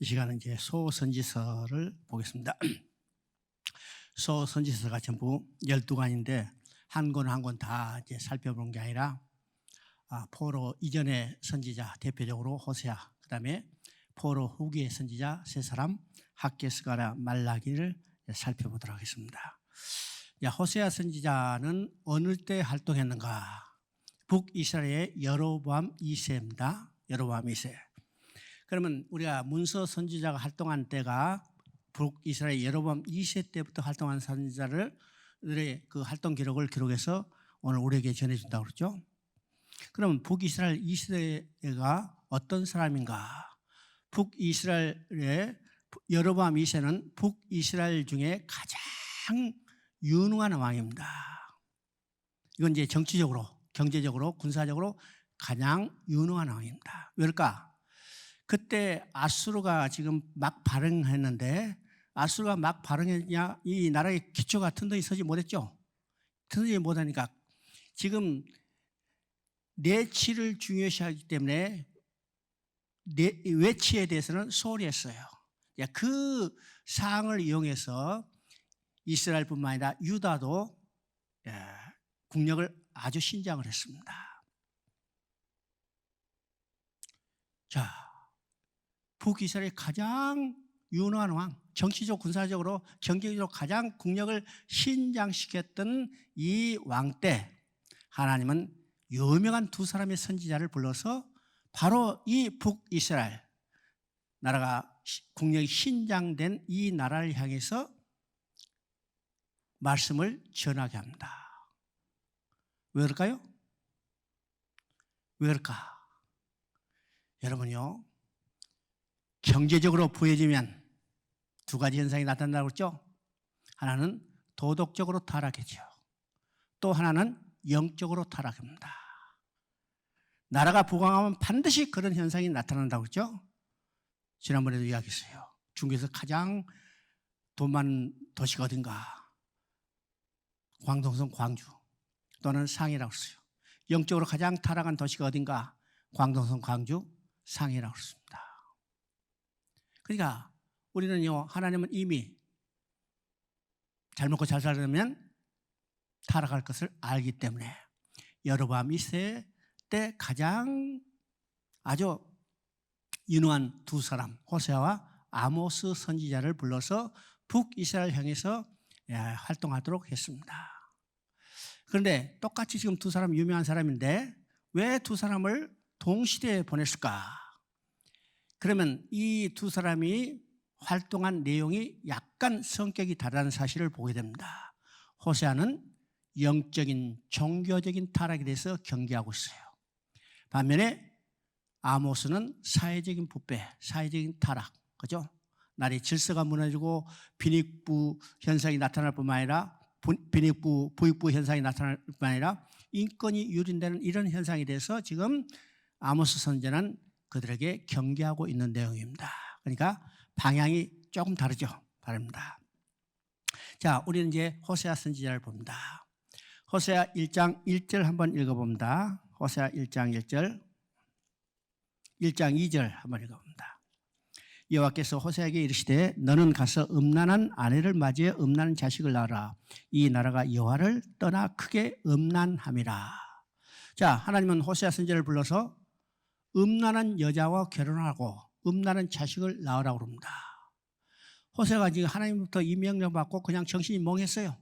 이 시간은 이제 소선지서를 보겠습니다. 소선지서가 전부 12권인데 한 권 한 권 다 이제 살펴본 게 아니라 포로 이전의 선지자 대표적으로 호세아, 그다음에 포로 후기의 선지자 세 사람 학개, 스가랴, 말라기를 살펴보도록 하겠습니다. 호세아 선지자는 어느 때 활동했는가? 북이스라엘의 여로보암 2세입니다. 여로보암 2세. 그러면 우리가 문서 선지자가 활동한 때가 북이스라엘 여로보암 2세 때부터 활동한 선지자들의 그 활동 기록을 기록해서 오늘 우리에게 전해준다고 그러죠. 그러면 북이스라엘 2세가 어떤 사람인가? 북이스라엘의 여로보암 2세는 북이스라엘 중에 가장 유능한 왕입니다. 이건 이제 정치적으로, 경제적으로, 군사적으로 가장 유능한 왕입니다. 왜일까? 그때 아수르가 지금 막 발흥했는데, 아수르가 막 발흥했냐, 이 나라의 기초가 튼튼히 서지 못했죠. 튼튼히 못하니까 지금 내치를 중요시하기 때문에 외치에 대해서는 소홀히 했어요. 그 사항을 이용해서 이스라엘뿐만 아니라 유다도 국력을 아주 신장을 했습니다. 자, 북이스라엘의 가장 유능한 왕, 정치적, 군사적으로, 경제적으로 가장 국력을 신장시켰던 이 왕 때 하나님은 유명한 두 사람의 선지자를 불러서 바로 이 북이스라엘 나라가 국력이 신장된 이 나라를 향해서 말씀을 전하게 합니다. 왜 그럴까요? 왜 그럴까? 여러분요, 경제적으로 부해지면 두 가지 현상이 나타난다고 했죠. 하나는 도덕적으로 타락했죠. 또 하나는 영적으로 타락합니다. 나라가 부강하면 반드시 그런 현상이 나타난다고 했죠. 지난번에도 이야기했어요. 중국에서 가장 돈 많은 도시가 어딘가? 광동성 광주 또는 상해라고 했어요. 영적으로 가장 타락한 도시가 어딘가? 광동성 광주, 상해라고 했습니다. 그러니까 우리는요, 하나님은 이미 잘 먹고 잘 살려면 타락할 것을 알기 때문에 여로보암 2세 때 가장 아주 유능한 두 사람, 호세아와 아모스 선지자를 불러서 북이스라엘 향해서 활동하도록 했습니다. 그런데 똑같이 지금 두 사람 유명한 사람인데 왜 두 사람을 동시대에 보냈을까? 그러면 이 두 사람이 활동한 내용이 약간 성격이 다르다는 사실을 보게 됩니다. 호세아는 영적인 종교적인 타락에 대해서 경계하고 있어요. 반면에 아모스는 사회적인 부패, 사회적인 타락, 그죠? 나라의 질서가 무너지고 빈익부 현상이 나타날 뿐만 아니라 부익부 현상이 나타날 뿐만 아니라 인권이 유린되는 이런 현상에 대해서 지금 아모스 선지자는 그들에게 경계하고 있는 내용입니다. 그러니까 방향이 조금 다르죠. 바랍니다. 자, 우리는 이제 호세아 선지자를 봅니다. 호세아 1장 1절 한번 읽어봅니다. 호세아 1장 1절, 1장 2절 한번 읽어봅니다. 여호와께서 호세아에게 이르시되 너는 가서 음란한 아내를 맞이해 음란한 자식을 낳으라. 이 나라가 여호와를 떠나 크게 음란함이라. 자, 하나님은 호세아 선지자를 불러서 음란한 여자와 결혼하고 음란한 자식을 낳으라고 합니다. 호세아가 지금 하나님부터 이 명령 받고 그냥 정신이 멍했어요.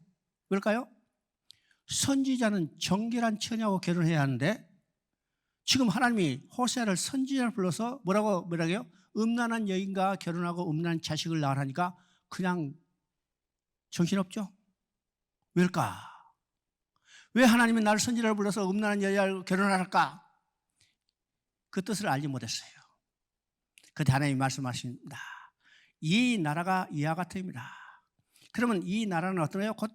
왜일까요? 선지자는 정결한 처녀하고 결혼해야 하는데 지금 하나님이 호세아를 선지자를 불러서 뭐라고요? 음란한 여인과 결혼하고 음란한 자식을 낳으라니까 그냥 정신없죠? 왜일까? 왜 하나님이 나를 선지자를 불러서 음란한 여자를 결혼하랄까? 그 뜻을 알지 못했어요. 그때 하나님이 말씀하십니다. 이 나라가 이와 같으입니다. 그러면 이 나라는 어떠나요? 곧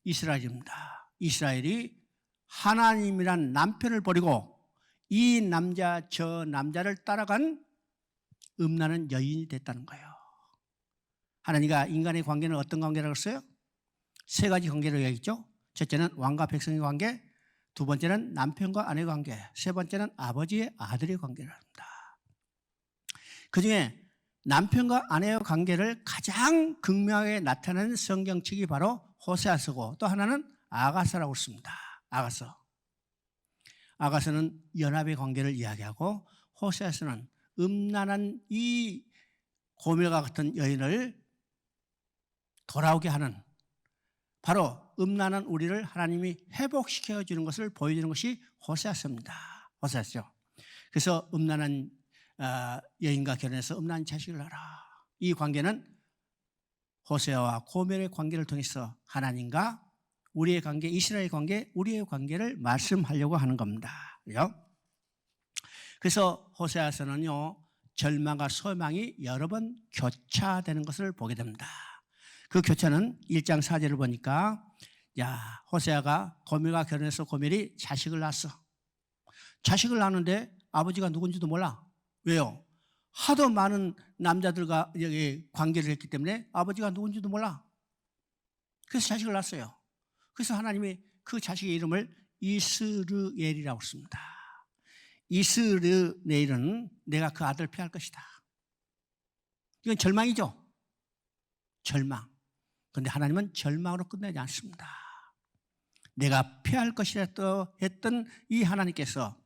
이스라엘입니다. 이스라엘이 하나님이란 남편을 버리고 이 남자 저 남자를 따라간 음란한 여인이 됐다는 거예요. 하나님과 인간의 관계는 어떤 관계라고 했어요? 세 가지 관계를 얘기했죠. 첫째는 왕과 백성의 관계, 두 번째는 남편과 아내의 관계, 세 번째는 아버지의 아들의 관계를 합니다. 그중에 남편과 아내의 관계를 가장 극명하게 나타내는 성경책이 바로 호세아서고, 또 하나는 아가서라고 씁니다. 아가서는 연합의 관계를 이야기하고, 호세아서는 음란한 이 고멜과 같은 여인을 돌아오게 하는, 바로 음란한 우리를 하나님이 회복시켜 주는 것을 보여주는 것이 호세아서입니다. 호세아서. 그래서 음란한 여인과 결혼해서 음란한 자식을 낳아라. 이 관계는 호세아와 고멜의 관계를 통해서 하나님과 우리의 관계, 이스라엘의 관계, 우리의 관계를 말씀하려고 하는 겁니다. 그래서 호세아서는요, 절망과 소망이 여러 번 교차되는 것을 보게 됩니다. 그 교차는 1장 4절을 보니까, 호세아가 고멜과 결혼해서 고멜이 자식을 낳았어. 자식을 낳았는데 아버지가 누군지도 몰라. 왜요? 하도 많은 남자들과 여기 관계를 했기 때문에 아버지가 누군지도 몰라. 그래서 자식을 낳았어요. 그래서 하나님이 그 자식의 이름을 이스르엘이라고 씁니다. 이스르엘은 내가 그 아들을 피할 것이다. 이건 절망이죠. 절망. 그런데 하나님은 절망으로 끝내지 않습니다. 내가 피할 것이라 했던 이 하나님께서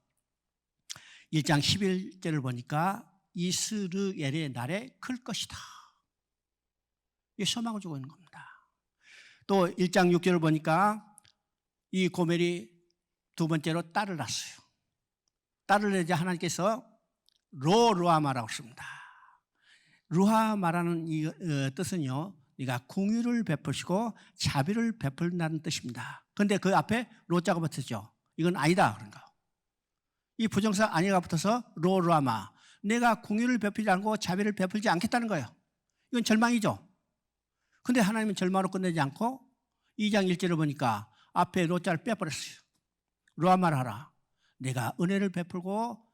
1장 11절을 보니까 이스르엘의 날에 클 것이다. 이게 소망을 주고 있는 겁니다. 또 1장 6절을 보니까 이 고멜이 두 번째로 딸을 낳았어요. 딸을 낳자 하나님께서 로루아마라고 씁니다. 루하마라는 이 뜻은요, 네가 공유를 베푸시고 자비를 베풀다는 뜻입니다. 그런데 그 앞에 로자가 붙었죠. 이건 아니다 그런가. 이 부정사 아니가 붙어서 로루아마, 내가 공유를 베풀지 않고 자비를 베풀지 않겠다는 거예요. 이건 절망이죠. 그런데 하나님은 절망으로 끝내지 않고 2장 1절을 보니까 앞에 로자를 빼버렸어요. 루아마를 하라. 내가 은혜를 베풀고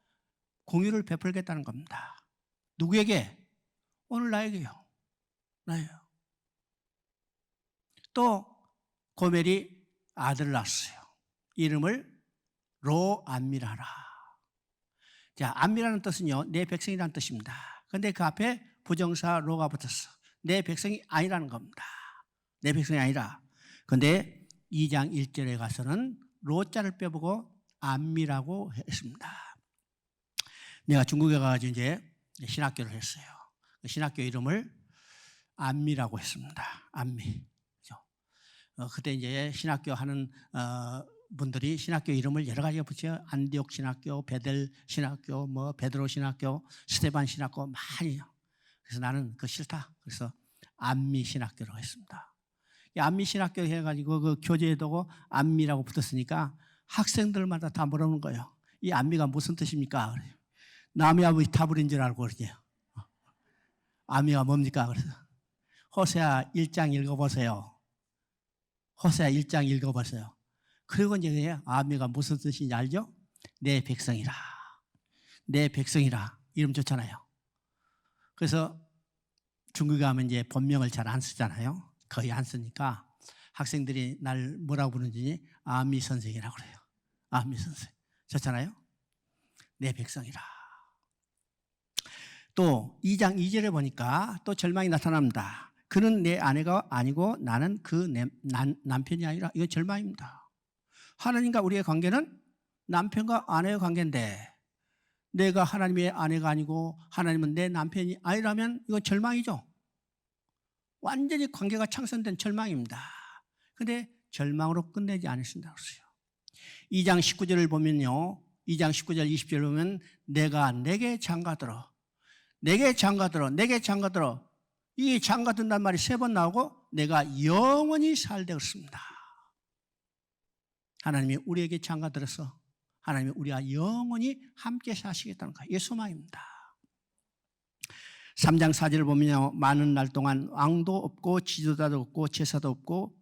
공유를 베풀겠다는 겁니다. 누구에게? 오늘 나에게요. 나예요. 또 고멜이 아들을 낳았어요. 이름을 로암미라라. 자, 암미라는 뜻은요, 내 백성이라는 뜻입니다. 그런데 그 앞에 부정사 로가 붙었어. 내 백성이 아니라는 겁니다. 내 백성이 아니라. 그런데 2장 1절에 가서는 로자를 빼보고 암미라고 했습니다. 내가 중국에 가가지고 이제 신학교를 했어요. 신학교 이름을 암미라고 했습니다. 암미. 그때 이제 신학교 하는 분들이 신학교 이름을 여러 가지가 붙여요. 안디옥 신학교, 베델 신학교, 뭐 베드로 신학교, 스테반 신학교 많이요. 그래서 나는 그거 싫다. 그래서 암미 신학교라고 했습니다. 이 암미 신학교 해가지고 그 교재에 두고 암미라고 붙었으니까 학생들마다 다 물어보는 거예요. 이 암미가 무슨 뜻입니까? 남의 아버지 타불인 줄 알고 그러죠. 암미가 뭡니까? 그래서 호세아 1장 읽어보세요. 호세아 1장 읽어보세요. 그리고 이제 암미가 무슨 뜻인지 알죠? 내 백성이라. 내 백성이라. 이름 좋잖아요. 그래서 중국에 가면 이제 본명을 잘 안 쓰잖아요. 거의 안 쓰니까 학생들이 날 뭐라고 부르는지 암미 선생이라고 그래요. 암미 선생. 좋잖아요. 내 백성이라. 또 2장 2절에 보니까 또 절망이 나타납니다. 그는 내 아내가 아니고 나는 그 남편이 아니라. 이건 절망입니다. 하나님과 우리의 관계는 남편과 아내의 관계인데 내가 하나님의 아내가 아니고 하나님은 내 남편이 아니라면 이건 절망이죠. 완전히 관계가 창선된 절망입니다. 그런데 절망으로 끝내지 않으신다고 했어요. 2장 19절을 보면요. 2장 19절 20절을 보면 내가 내게 장가들어. 내게 장가들어. 내게 장가들어. 이 장가든다는 말이 3번 나오고 내가 영원히 살되 그렇습니다. 하나님이 우리에게 장가들어서 하나님이 우리와 영원히 함께 사시겠다는 거예요. 이게 소망입니다. 3장 4절을 보면요. 많은 날 동안 왕도 없고 지도자도 없고 제사도 없고.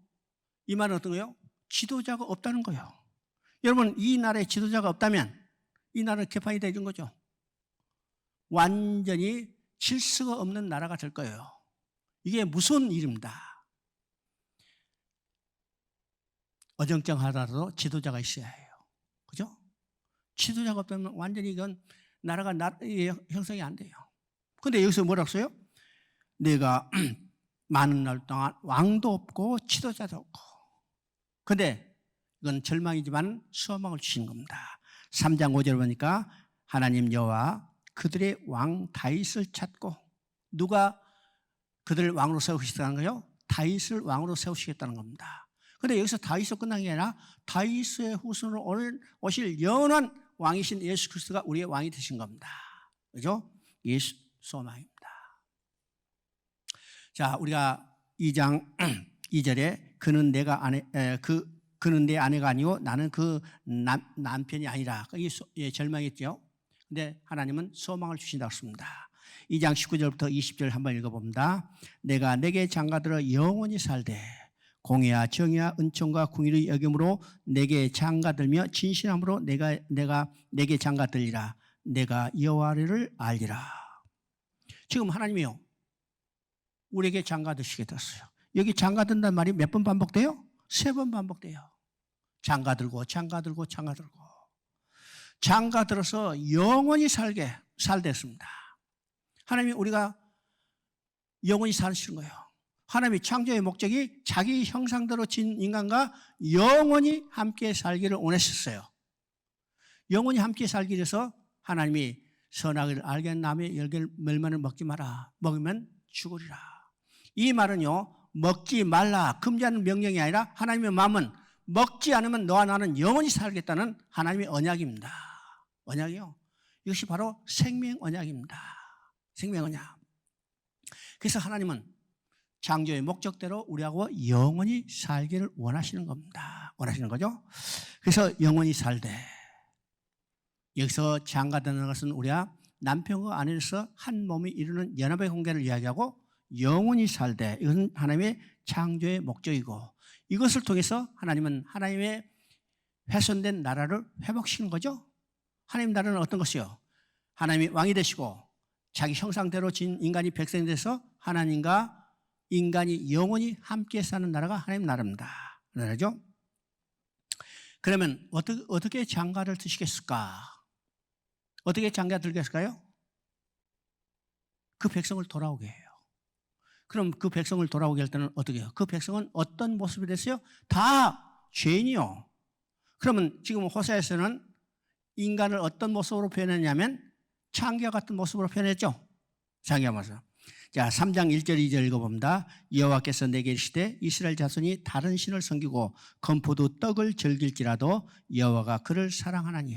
이 말은 어떤 거예요? 지도자가 없다는 거예요. 여러분 이 나라에 지도자가 없다면 이 나라는 개판이 되는 거죠. 완전히 질서가 없는 나라가 될 거예요. 이게 무서운 일입니다. 어정쩡하더라도 지도자가 있어야 해요. 그죠? 지도자가 없다면 완전히 이건 나라가 형성이 안 돼요. 근데 여기서 뭐라고 써요? 내가 많은 날 동안 왕도 없고 지도자도 없고. 근데 이건 절망이지만 소망을 주시는 겁니다. 3장 5절 보니까 하나님 여호와 그들의 왕 다윗을 찾고, 누가 그들을 왕으로 세우시겠다는 거예요? 다윗을 왕으로 세우시겠다는 겁니다. 그런데 여기서 다윗으로 끝난 게 아니라 다윗의 후손으로 오실 영원한 왕이신 예수 그리스도가 우리의 왕이 되신 겁니다. 그죠? 예수 소망입니다. 자, 우리가 2장 2절에 그는 그는 내 아내가 아니요 나는 그 남편이 아니라, 이게 절망했죠. 근데 하나님은 소망을 주신다고 했습니다. 2장 19절부터 20절 한번 읽어봅니다. 내가 내게 장가들어 영원히 살되 공의와 정의와 은총과 궁의를 여김으로 내게 장가들며 진실함으로 내가 내게 장가들리라. 내가 여호와를 알리라. 지금 하나님이요 우리에게 장가드시겠다어요. 여기 장가든다는 말이 몇 번 반복돼요? 3번 반복돼요. 장가들고 장가들고 장가들고 장가들어서 영원히 살됐습니다. 하나님이 우리가 영원히 사시는 거예요. 하나님이 창조의 목적이 자기 형상대로 진 인간과 영원히 함께 살기를 원하셨어요. 영원히 함께 살기 위해서 하나님이 선악을 알게 한 나무의 열매를 멸만을 먹지 마라. 먹으면 죽으리라. 이 말은요 먹지 말라 금지하는 명령이 아니라 하나님의 마음은 먹지 않으면 너와 나는 영원히 살겠다는 하나님의 언약입니다. 언약이요. 이것이 바로 생명 언약입니다. 생명 언약. 그래서 하나님은 창조의 목적대로 우리하고 영원히 살기를 원하시는 겁니다. 원하시는 거죠. 그래서 영원히 살되, 여기서 장가드는 것은 우리가 남편과 아내로서 한 몸이 이루는 연합의 관계를 이야기하고, 영원히 살되 이것은 하나님의 창조의 목적이고, 이것을 통해서 하나님은 하나님의 훼손된 나라를 회복시키는 거죠. 하나님 나라는 어떤 것이요? 하나님이 왕이 되시고 자기 형상대로 진 인간이 백성이 돼서 하나님과 인간이 영원히 함께 사는 나라가 하나님 나라입니다. 나라죠. 그러면 어떻게 장가를 드시겠을까? 어떻게 장가 들겠을까요? 그 백성을 돌아오게 해요. 그럼 그 백성을 돌아오게 할 때는 어떻게 해요? 그 백성은 어떤 모습이 됐어요? 다 죄인이요. 그러면 지금 호세아에서는 인간을 어떤 모습으로 표현했냐면 창기와 같은 모습으로 표현했죠. 창기와 모습. 자, 3장 1절 2절 읽어봅니다. 여호와께서 내게 이르시되 이스라엘 자손이 다른 신을 섬기고 건포도 떡을 즐길지라도 여호와가 그를 사랑하나니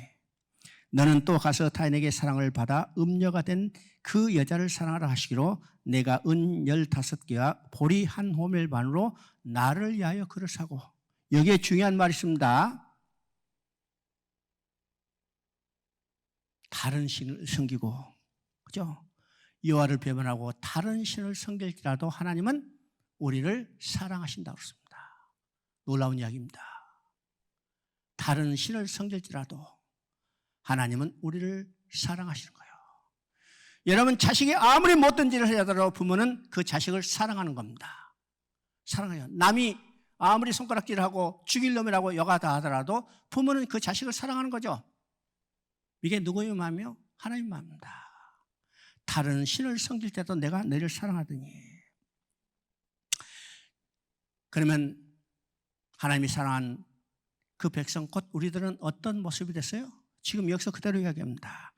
너는 또 가서 타인에게 사랑을 받아 음녀가 된 그 여자를 사랑하라 하시기로 내가 은 15개와 보리 한 호멜 반으로 나를 위하여 그를 사고. 여기에 중요한 말이 있습니다. 다른 신을 섬기고, 그죠? 여호와를 배반하고 다른 신을 섬길지라도 하나님은 우리를 사랑하신다고 그랬습니다. 놀라운 이야기입니다. 다른 신을 섬길지라도 하나님은 우리를 사랑하시는 거예요. 여러분, 자식이 아무리 못된 일을 하더라도 부모는 그 자식을 사랑하는 겁니다. 사랑해요. 남이 아무리 손가락질을 하고 죽일 놈이라고 욕하다 하더라도 부모는 그 자식을 사랑하는 거죠. 이게 누구의 마음이요? 하나님 마음입니다. 다른 신을 섬길 때도 내가 너를 사랑하더니. 그러면 하나님이 사랑한 그 백성 곧 우리들은 어떤 모습이 됐어요? 지금 여기서 그대로 이야기합니다.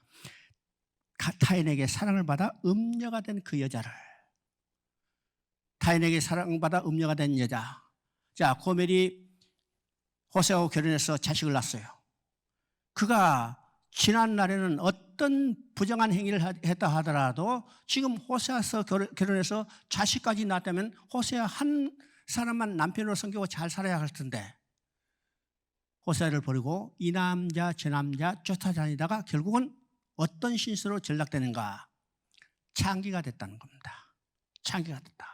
타인에게 사랑을 받아 음녀가 된 그 여자를, 타인에게 사랑받아 음녀가 된 여자. 자, 고멜이 호세아하고 결혼해서 자식을 낳았어요. 그가 지난 날에는 어떤 부정한 행위를 했다 하더라도 지금 호세아서 결혼해서 자식까지 낳았다면 호세아 한 사람만 남편으로 섬기고 잘 살아야 할 텐데 호세아를 버리고 이 남자 저 남자 쫓아다니다가 결국은 어떤 신수로 전락되는가? 창기가 됐다는 겁니다. 창기가 됐다.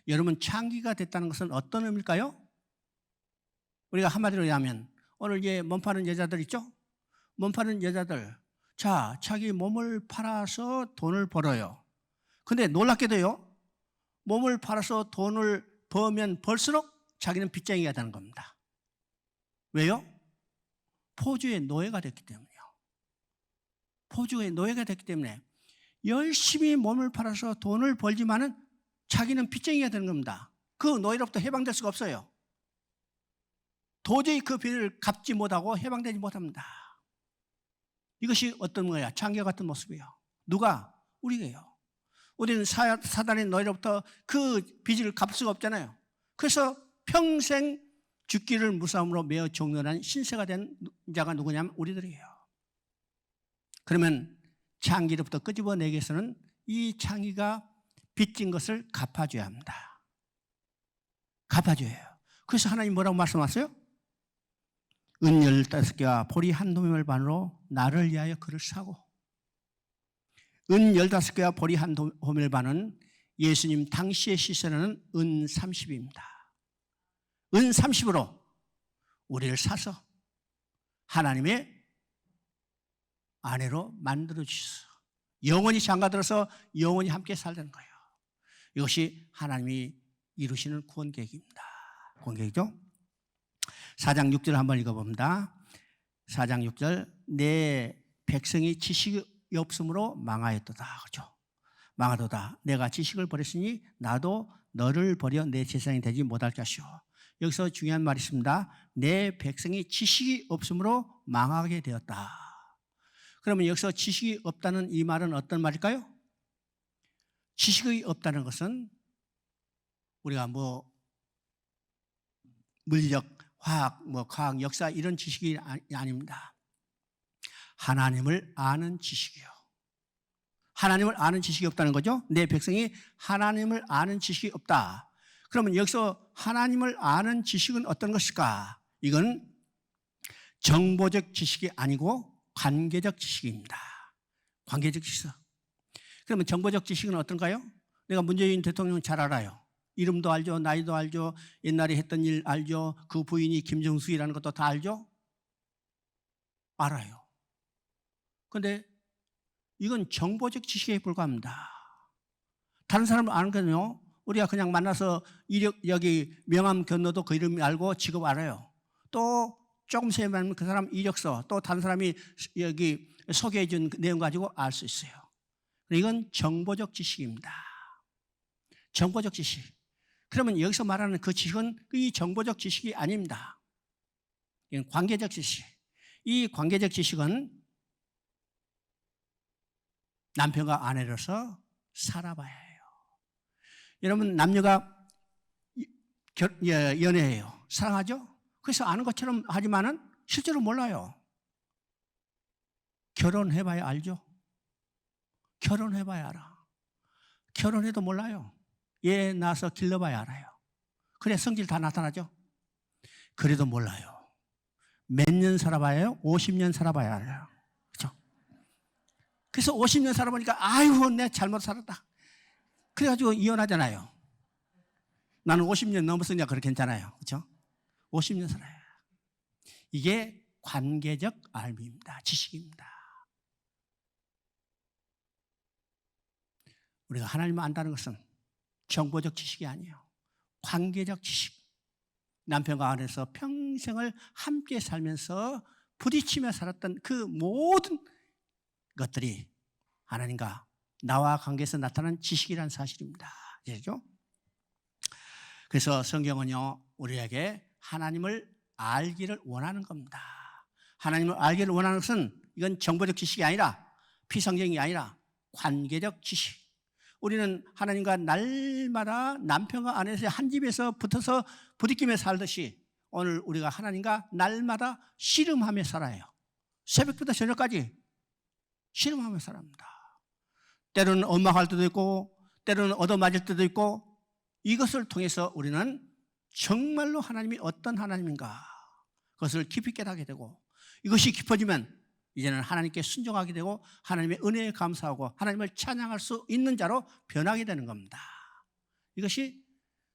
여러분, 창기가 됐다는 것은 어떤 의미일까요? 우리가 한마디로 얘기하면 오늘 이제 몸 파는 여자들 있죠? 몸 파는 여자들, 자, 자기 몸을 팔아서 돈을 벌어요. 근데 놀랍게도요, 몸을 팔아서 돈을 벌면 벌수록 자기는 빚쟁이가 되는 겁니다. 왜요? 포주의 노예가 됐기 때문이요. 포주의 노예가 됐기 때문에 열심히 몸을 팔아서 돈을 벌지만은 자기는 빚쟁이가 되는 겁니다. 그 노예로부터 해방될 수가 없어요. 도저히 그 빚을 갚지 못하고 해방되지 못합니다. 이것이 어떤 거야? 창기와 같은 모습이에요. 누가? 우리가요. 우리는 사단의 노예로부터 그 빚을 갚을 수가 없잖아요. 그래서 평생 죽기를 무사함으로 매어 종려한 신세가 된 자가 누구냐면 우리들이에요. 그러면 창기로부터 끄집어내기 위해서는 이 창기가 빚진 것을 갚아줘야 합니다. 갚아줘야 해요. 그래서 하나님 뭐라고 말씀하세요? 은 15개와 보리 한 도멜 반으로 나를 위하여 그를 사고, 은 15개와 보리 한 도멜 반은 예수님 당시의 시세는 은 30입니다. 은 30으로 우리를 사서 하나님의 아내로 만들어 주셔서 영원히 장가들어서 영원히 함께 살다는 거예요. 이것이 하나님이 이루시는 구원 계획입니다. 구원 계획이죠. 4장 6절 한번 읽어봅니다. 4장 6절, 내 백성이 지식이 없으므로 망하였도다. 그렇죠? 망하도다. 내가 지식을 버렸으니 나도 너를 버려 내 제사장이 되지 못할 것이오. 여기서 중요한 말이 있습니다. 내 백성이 지식이 없으므로 망하게 되었다. 그러면 여기서 지식이 없다는 이 말은 어떤 말일까요? 지식이 없다는 것은 우리가 물리적, 화학, 과학, 역사 이런 지식이 아닙니다. 하나님을 아는 지식이요. 하나님을 아는 지식이 없다는 거죠. 내 백성이 하나님을 아는 지식이 없다. 그러면 여기서 하나님을 아는 지식은 어떤 것일까? 이건 정보적 지식이 아니고 관계적 지식입니다. 관계적 지식. 그러면 정보적 지식은 어떤가요? 내가 문재인 대통령 잘 알아요. 이름도 알죠. 나이도 알죠. 옛날에 했던 일 알죠. 그 부인이 김정숙이라는 것도 다 알죠. 알아요. 그런데 이건 정보적 지식에 불과합니다. 다른 사람을 아는 건요, 우리가 그냥 만나서 여기 명함 건너도 그 이름 알고 직업 알아요. 또 조금 세면 그 사람 이력서, 또 다른 사람이 여기 소개해 준 내용 가지고 알 수 있어요. 이건 정보적 지식입니다. 정보적 지식. 그러면 여기서 말하는 그 지식은 이 정보적 지식이 아닙니다. 이건 관계적 지식. 이 관계적 지식은 남편과 아내로서 살아봐야 해요. 여러분, 남녀가 연애해요. 사랑하죠? 그래서 아는 것처럼 하지만은 실제로 몰라요. 결혼해봐야 알죠? 결혼해봐야 알아. 결혼해도 몰라요. 얘 낳아서 길러봐야 알아요. 그래 성질 다 나타나죠? 그래도 몰라요. 몇 년 살아봐야 50년 살아봐야 알아요. 그렇죠? 그래서 50년 살아보니까 아이고 내 잘못 살았다. 그래가지고 이혼하잖아요. 나는 50년 넘었으니까 그렇게 괜찮아요. 그렇죠? 50년 살아요. 이게 관계적 알미입니다. 지식입니다. 우리가 하나님을 안다는 것은 정보적 지식이 아니에요. 관계적 지식. 남편과 아내에서 평생을 함께 살면서 부딪히며 살았던 그 모든 것들이 하나님과 나와 관계에서 나타난 지식이라는 사실입니다. 아시죠? 그래서 성경은요, 우리에게 하나님을 알기를 원하는 겁니다. 하나님을 알기를 원하는 것은 이건 정보적 지식이 아니라 피상적인 게 아니라 관계적 지식. 우리는 하나님과 날마다 남편과 아내에서 한 집에서 붙어서 부딪히며 살듯이 오늘 우리가 하나님과 날마다 씨름하며 살아요. 새벽부터 저녁까지 씨름하며 살아갑니다. 때로는 엇막할 때도 있고 때로는 얻어맞을 때도 있고 이것을 통해서 우리는 정말로 하나님이 어떤 하나님인가 그것을 깊이 깨닫게 되고 이것이 깊어지면 이제는 하나님께 순종하게 되고 하나님의 은혜에 감사하고 하나님을 찬양할 수 있는 자로 변하게 되는 겁니다. 이것이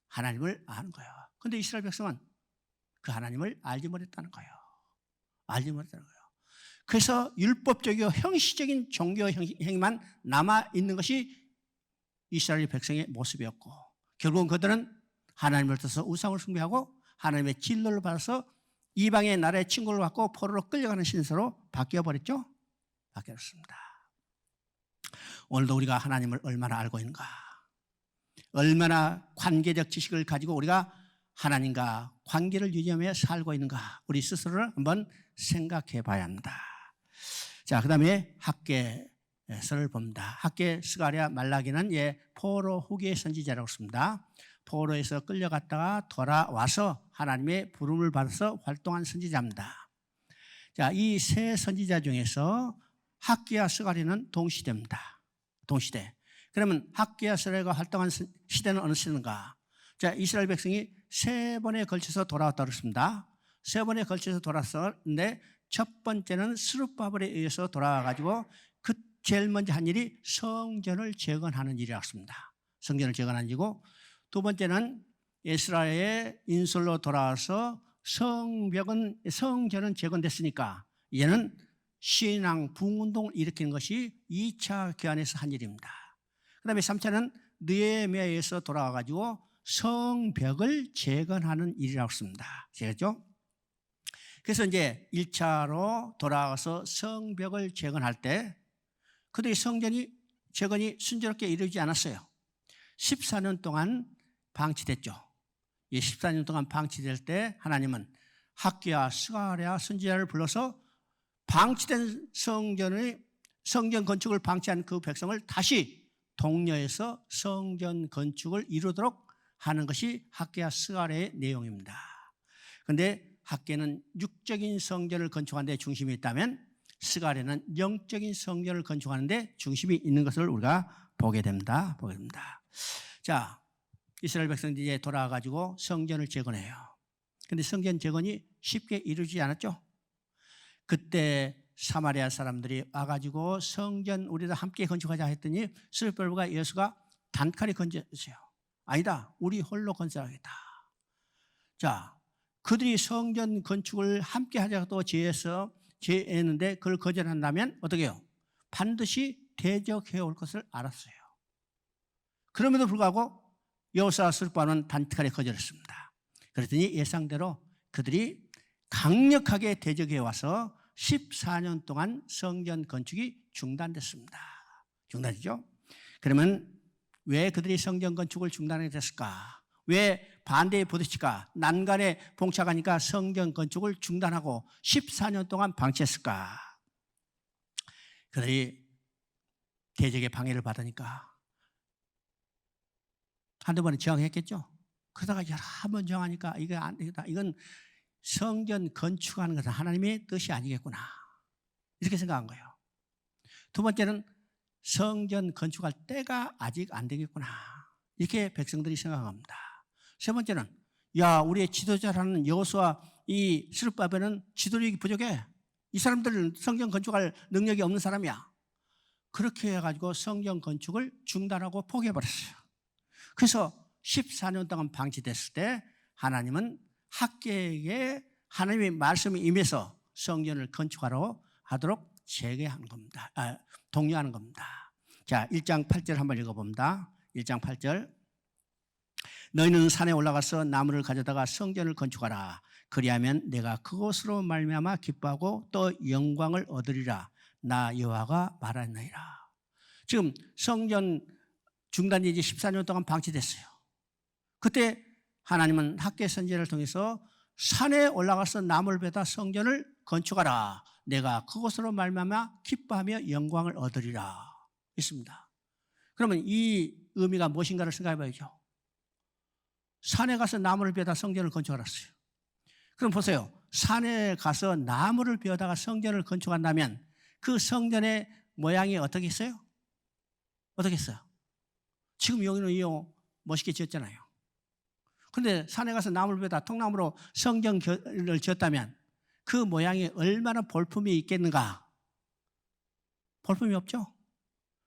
하나님을 아는 거예요. 그런데 이스라엘 백성은 그 하나님을 알지 못했다는 거예요. 알지 못했다는 거예요. 그래서 율법적이고 형식적인 종교 행위만 남아있는 것이 이스라엘 백성의 모습이었고 결국은 그들은 하나님을 떠서 우상을 숭배하고 하나님의 진노를 받아서 이방의 나라의 친구를 받고 포로로 끌려가는 신세로 바뀌어버렸죠. 바뀌었습니다. 오늘도 우리가 하나님을 얼마나 알고 있는가, 얼마나 관계적 지식을 가지고 우리가 하나님과 관계를 유지하며 살고 있는가, 우리 스스로를 한번 생각해 봐야 합니다. 자, 그 다음에 학개서를 봅니다. 학개, 스가랴, 말라기는 포로 후기의 선지자라고 씁니다. 포로에서 끌려갔다가 돌아와서 하나님의 부름을 받아서 활동한 선지자입니다. 자, 이 세 선지자 중에서 학개와 스가랴는 동시대입니다. 동시대. 그러면 학개와 스가랴가 활동한 시대는 어느 시대인가? 자, 이스라엘 백성이 세 번에 걸쳐서 돌아왔다고 그랬습니다. 세 번에 걸쳐서 돌아왔는데 첫 번째는 스룹바벨에 의해서 돌아와가지고 제일 먼저 한 일이 성전을 재건하는 일이라고 했습니다. 성전을 재건하는 일이고, 두 번째는 에스라의 인솔로 돌아와서 성전은 재건됐으니까 얘는 신앙 부흥운동을 일으키는 것이 2차 교환에서 한 일입니다. 그 다음에 3차는 느헤미야에서 돌아와가지고 성벽을 재건하는 일이라고 했습니다. 아시겠죠? 그래서 이제 1차로 돌아와서 성벽을 재건할 때 그들이 재건이 순조롭게 이루어지지 않았어요. 14년 동안 방치됐죠. 이 14년 동안 방치될 때 하나님은 학개와 스가랴 선지자를 불러서 방치된 성전 건축을 방치한 그 백성을 다시 독려해서 성전 건축을 이루도록 하는 것이 학개와 스가랴의 내용입니다. 그런데 학개는 육적인 성전을 건축하는 데 중심이 있다면 스가랴는 영적인 성전을 건축하는 데 중심이 있는 것을 우리가 보게 됩니다. 자, 이스라엘 백성들이 이제 돌아와가지고 성전을 재건해요. 그런데 성전 재건이 쉽게 이루어지지 않았죠. 그때 사마리아 사람들이 와가지고 성전 우리도 함께 건축하자 했더니 스룹바벨과 여호수아가 단칼에 건졌어요. 아니다, 우리 홀로 건설하겠다. 자, 그들이 성전 건축을 함께 하자고 제의했는데 그걸 거절한다면 어떻게 해요? 반드시 대적해 올 것을 알았어요. 그럼에도 불구하고 여호수아와 스룹바벨은 단칼에 거절했습니다. 그랬더니 예상대로 그들이 강력하게 대적해 와서 14년 동안 성전 건축이 중단됐습니다. 중단이죠. 그러면 왜 그들이 성전 건축을 중단하게 됐을까? 왜 반대에 부딪힐까? 난간에 봉착하니까 성전 건축을 중단하고 14년 동안 방치했을까? 그들이 대적의 방해를 받으니까 한두 번은 저항했겠죠. 그러다가 여러 번 저항하니까 이게 안 되겠다. 이건 성전 건축하는 것은 하나님의 뜻이 아니겠구나. 이렇게 생각한 거예요. 두 번째는 성전 건축할 때가 아직 안 되겠구나. 이렇게 백성들이 생각합니다. 세 번째는 우리의 지도자라는 여호수아 이 스룹바벨은 지도력이 부족해. 이 사람들은 성전 건축할 능력이 없는 사람이야. 그렇게 해가지고 성전 건축을 중단하고 포기해버렸어요. 그래서 14년 동안 방치됐을 때 하나님은 학개에게 하나님의 말씀이 임해서 성전을 건축하러 하도록 재개하는 겁니다. 독려하는 겁니다. 자, 1장 8절 한번 읽어봅니다. 1장 8절. 너희는 산에 올라가서 나무를 가져다가 성전을 건축하라. 그리하면 내가 그것으로 말미암아 기뻐하고 또 영광을 얻으리라. 나 여호와가 말하나이다. 지금 성전 중단이 이제 14년 동안 방치됐어요. 그때 하나님은 학개 선지자를 통해서 산에 올라가서 나무를 베다 성전을 건축하라. 내가 그것으로 말미암아 기뻐하며 영광을 얻으리라. 있습니다. 그러면 이 의미가 무엇인가를 생각해 봐야죠. 산에 가서 나무를 베다 성전을 건축하랬어요. 그럼 보세요. 산에 가서 나무를 베어다가 성전을 건축한다면 그 성전의 모양이 어떻게 있어요? 어떻게 했어요? 지금 여기는 멋있게 지었잖아요. 그런데 산에 가서 나무를 베다 통나무로 성전을 지었다면 그 모양이 얼마나 볼품이 있겠는가? 볼품이 없죠.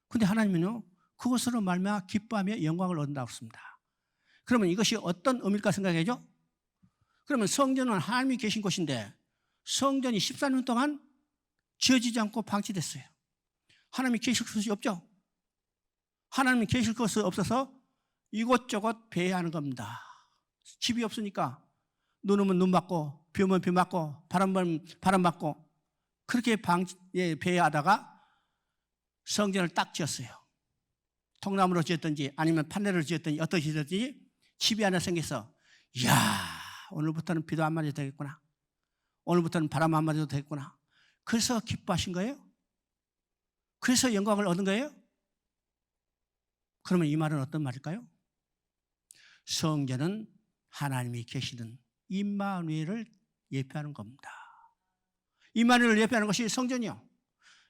그런데 하나님은요, 그것으로 말미암아 기뻐하며 영광을 얻는다고 했습니다. 그러면 이것이 어떤 의미일까 생각해죠? 그러면 성전은 하나님이 계신 곳인데 성전이 14년 동안 지어지지 않고 방치됐어요. 하나님이 계실 곳이 없죠. 하나님이 계실 곳이 없어서 이곳저곳 배회하는 겁니다. 집이 없으니까 눈 오면 눈 맞고 비 오면 비 맞고 바람 불면 바람 맞고 그렇게 배회하다가 성전을 딱 지었어요. 통나무로 지었든지 아니면 판넬로 지었든지 어떻게 지었든지 집이 하나 생겨서 이야, 오늘부터는 비도 안 맞아도 되겠구나. 오늘부터는 바람 안 맞아도 되겠구나. 그래서 기뻐하신 거예요? 그래서 영광을 얻은 거예요? 그러면 이 말은 어떤 말일까요? 성전은 하나님이 계시는 임마누엘을 예표하는 겁니다. 임마누엘을 예표하는 것이 성전이요.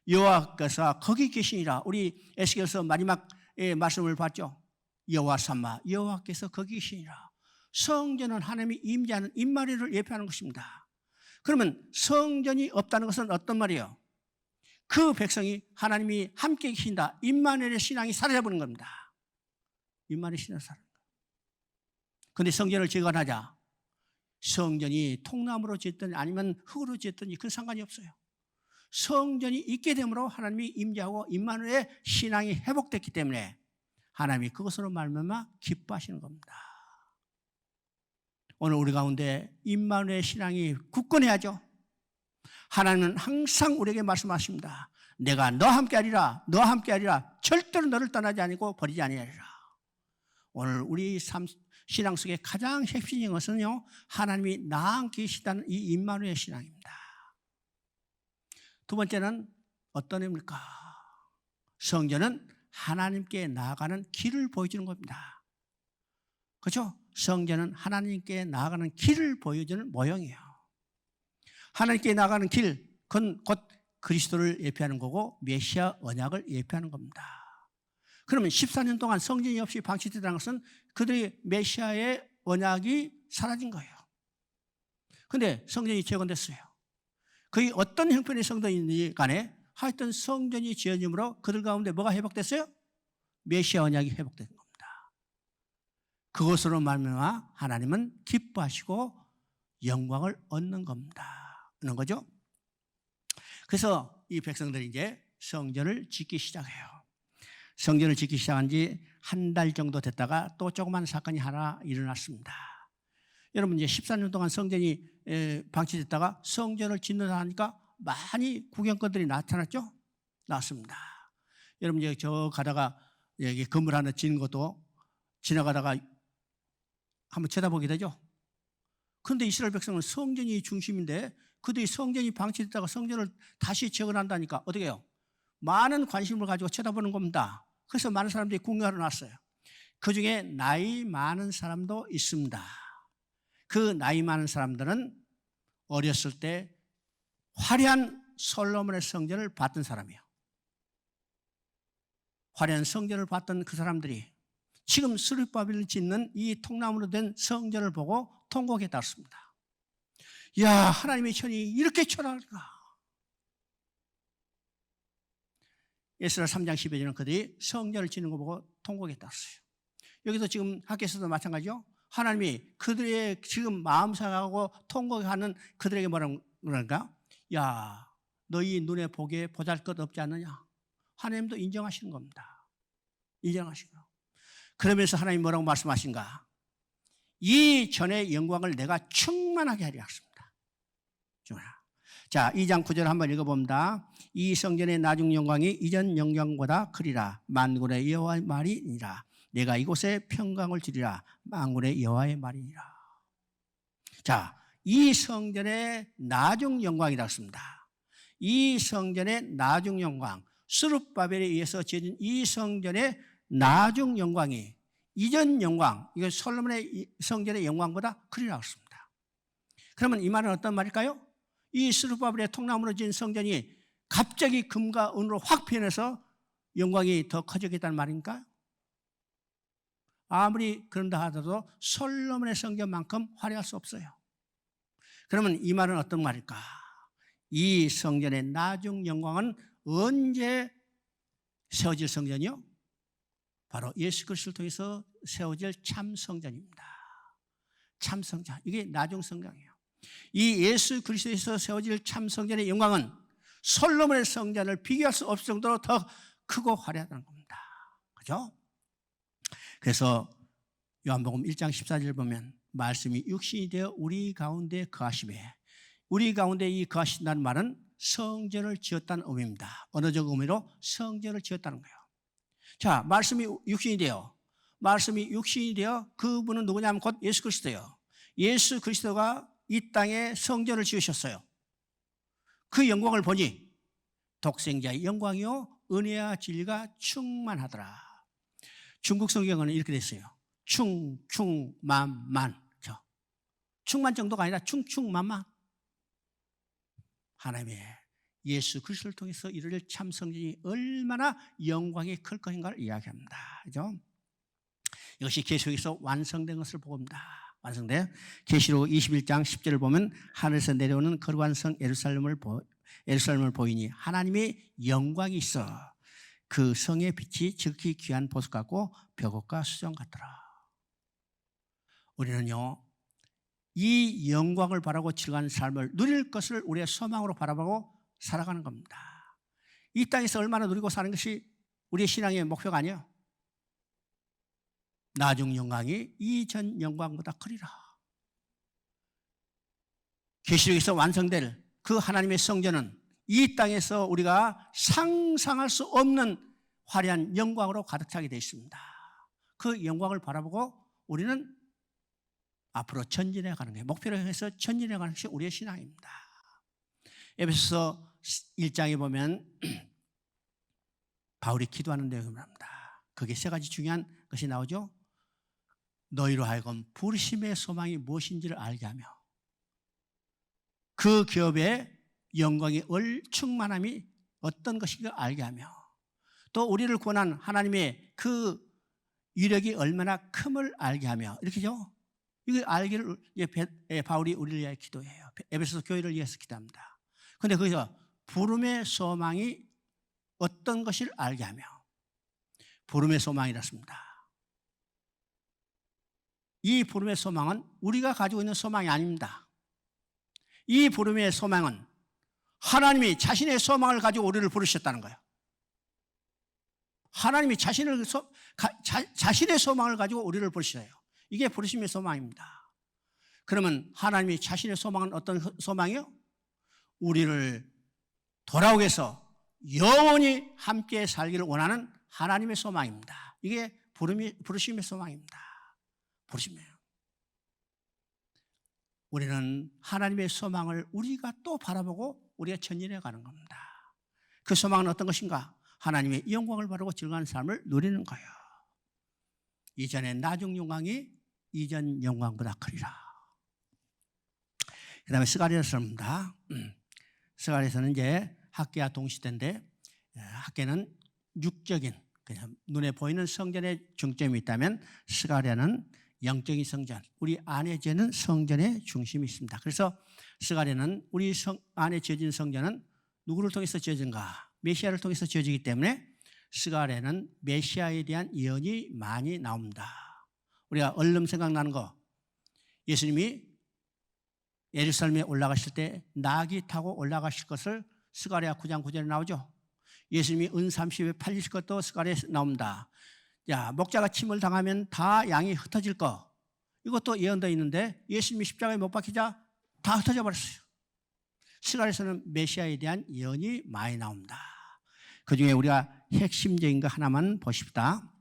여호와께서 거기 계시니라. 우리 에스겔서 마지막 말씀을 봤죠. 여호와 삼마, 여호와께서 거기 계시니라. 성전은 하나님이 임재하는 임마누엘을 예표하는 것입니다. 그러면 성전이 없다는 것은 어떤 말이에요? 그 백성이 하나님이 함께 계신다. 임마누엘의 신앙이 사라져버린 겁니다. 임마누엘의 신앙이 사라져. 그런데 성전을 재건하자. 성전이 통나무로 짓든 아니면 흙으로 짓든지 그 상관이 없어요. 성전이 있게 됨으로 하나님이 임재하고 임마누엘의 신앙이 회복됐기 때문에 하나님이 그것으로 말미암아 기뻐하시는 겁니다. 오늘 우리 가운데 임마누엘의 신앙이 굳건해야죠. 하나님은 항상 우리에게 말씀하십니다. 내가 너와 함께하리라, 너와 함께하리라. 절대로 너를 떠나지 아니고 버리지 아니하리라. 오늘 우리 신앙 속에 가장 핵심인 것은요, 하나님이 나와 함께 계시다는 이 임마누엘의 신앙입니다. 두 번째는 어떤 의미입니까? 성전은 하나님께 나아가는 길을 보여주는 겁니다. 그렇죠? 성전은 하나님께 나아가는 길을 보여주는 모형이에요. 하나님께 나아가는 길, 그건 곧 그리스도를 예표하는 거고 메시아 언약을 예표하는 겁니다. 그러면 14년 동안 성전이 없이 방치되다는 것은 그들의 메시아의 언약이 사라진 거예요. 그런데 성전이 재건됐어요. 거의 어떤 형편의 성전인지 간에 하여튼 성전이 지어짐으로 그들 가운데 뭐가 회복됐어요? 메시아 언약이 회복된 겁니다. 그것으로 말미암아 하나님은 기뻐하시고 영광을 얻는 겁니다. 그런 거죠. 그래서 이 백성들이 이제 성전을 짓기 시작해요. 성전을 짓기 시작한 지 한 달 정도 됐다가 또 조그만 사건이 하나 일어났습니다. 여러분 이제 14년 동안 성전이 방치됐다가 성전을 짓는다 하니까 많이 구경꾼들이 나타났죠? 나왔습니다. 여러분 이제 저 가다가 여기 건물 하나 짓는 것도 지나가다가 한번 쳐다보게 되죠? 그런데 이스라엘 백성은 성전이 중심인데 그들이 성전이 방치됐다가 성전을 다시 재건한다니까 어떻게 해요? 많은 관심을 가지고 쳐다보는 겁니다. 그래서 많은 사람들이 구경하러 나왔어요. 그중에 나이 많은 사람도 있습니다. 그 나이 많은 사람들은 어렸을 때 화려한 솔로몬의 성전을 봤던 사람이에요. 화려한 성전을 봤던 그 사람들이 지금 스룹바벨을 짓는 이 통나무로 된 성전을 보고 통곡에 닿습니다. 이야, 하나님의 천이 이렇게 초라할까? 에스라 3장 12절은 그들이 성전을 짓는 거 보고 통곡에 닿았어요. 여기도 지금 학교에서도 마찬가지죠. 하나님이 그들의 지금 마음 상하고 통곡하는 그들에게 뭐라고 그러니까? 야, 너희 눈에 보기에 보잘것 없지 않느냐? 하나님도 인정하시는 겁니다. 인정하시고. 그러면서 하나님 뭐라고 말씀하신가? 이 전의 영광을 내가 충만하게 하리라 했습니다. 자, 2장 9절 한번 읽어봅니다. 이 성전의 나중 영광이 이전 영광보다 크리라. 만군의 여호와의 말이니라. 내가 이곳에 평강을 주리라. 만군의 여호와의 말이니라. 자, 이 성전의 나중 영광이라고 했습니다. 이 성전의 나중 영광, 스룹바벨에 의해서 지어진 이 성전의 나중 영광이 이전 영광, 이건 솔로몬의 성전의 영광보다 크리라고 했습니다. 그러면 이 말은 어떤 말일까요? 이 스룹바벨의 통나무로 지은 성전이 갑자기 금과 은으로 확 변해서 영광이 더 커지겠다는 말인가요? 아무리 그런다 하더라도 솔로몬의 성전만큼 화려할 수 없어요. 그러면 이 말은 어떤 말일까? 이 성전의 나중 영광은 언제 세워질 성전이요? 바로 예수 그리스도를 통해서 세워질 참 성전입니다. 참 성전. 이게 나중 성전이에요. 이 예수 그리스도에서 세워질 참 성전의 영광은 솔로몬의 성전을 비교할 수 없을 정도로 더 크고 화려하다는 겁니다. 그죠? 그래서 요한복음 1장 14절 보면 말씀이 육신이 되어 우리 가운데 거하시매, 우리 가운데 이 거하신다는 말은 성전을 지었다는 의미입니다. 언어적 의미로 성전을 지었다는 거예요. 자, 말씀이 육신이 되어, 말씀이 육신이 되어 그분은 누구냐면 곧 예수 그리스도예요. 예수 그리스도가 이 땅에 성전을 지으셨어요. 그 영광을 보니 독생자의 영광이요 은혜와 진리가 충만하더라. 중국 성경은 이렇게 됐어요. 충충만만. 충만 정도가 아니라 충충만만. 하나님의 예수 그리스도를 통해서 이룰 참 성전이 얼마나 영광이 클 것인가를 이야기합니다. 그죠? 이것이 계시록에서 완성된 것을 보입니다. 완성된 계시록 21장 10절을 보면 하늘에서 내려오는 거룩한 성 예루살렘을 보이니 하나님의 영광이 있어 그 성의 빛이 지극히 귀한 보석 같고 벽옥과 수정 같더라. 우리는요 이 영광을 바라고 즐거운 삶을 누릴 것을 우리의 소망으로 바라보고 살아가는 겁니다. 이 땅에서 얼마나 누리고 사는 것이 우리의 신앙의 목표가 아니에요. 나중 영광이 이전 영광보다 크리라. 계시록에서 완성될 그 하나님의 성전은 이 땅에서 우리가 상상할 수 없는 화려한 영광으로 가득 차게 되어 있습니다. 그 영광을 바라보고 우리는 앞으로 전진해 가는 거예요. 목표를 향해서 전진해 가는 것이 우리의 신앙입니다. 에베소서 1장에 보면 바울이 기도하는 내용을 합니다. 거기에 세 가지 중요한 것이 나오죠. 너희로 하여금 부르심의 소망이 무엇인지를 알게 하며 그 기업의 영광의 충만함이 어떤 것인가 알게 하며 또 우리를 구원한 하나님의 그 위력이 얼마나 큼을 알게 하며 이렇게죠. 이거 알기를 바울이 우리를 위해 기도해요. 에베소 교회를 위해서 기도합니다. 그런데 거기서 부름의 소망이 어떤 것을 알게 하며 부름의 소망이었습니다. 이 부름의 소망은 우리가 가지고 있는 소망이 아닙니다. 이 부름의 소망은 하나님이 자신의 소망을 가지고 우리를 부르셨다는 거예요. 하나님이 자신의 소망을 가지고 우리를 부르셔요. 이게 부르심의 소망입니다. 그러면 하나님이 자신의 소망은 어떤 소망이요? 우리를 돌아오게 해서 영원히 함께 살기를 원하는 하나님의 소망입니다. 이게 부르심의 소망입니다. 부르심이에요. 우리는 하나님의 소망을 우리가 또 바라보고 우리가 전진해 가는 겁니다. 그 소망은 어떤 것인가? 하나님의 영광을 바라고 즐거운 삶을 누리는 거예요. 이전에 나중 영광이 이전 영광보다 크리라. 그 다음에 스가랴서입니다. 스가랴서는 이제 학개와 동시대인데 학개는 육적인 그냥 눈에 보이는 성전에 중점이 있다면 스가랴는 영적인 성전, 우리 안에 지어진 성전의 중심이 있습니다. 그래서 스가랴는 우리 안에 지어진 성전은 누구를 통해서 지어진가? 메시아를 통해서 지어지기 때문에 스가랴는 메시아에 대한 예언이 많이 나옵니다. 우리가 얼른 생각나는 거, 예수님이 예루살렘에 올라가실 때 나귀 타고 올라가실 것을 스가랴 9장 9절에 나오죠. 예수님이 은 30에 팔리실 것도 스가랴에 나옵니다. 야, 목자가 침을 당하면 다 양이 흩어질 거, 이것도 예언되어 있는데 예수님이 십자가에 못 박히자 다 흩어져 버렸어요. 스가랴에서는 메시아에 대한 예언이 많이 나옵니다. 그중에 우리가 핵심적인 거 하나만 보십시다.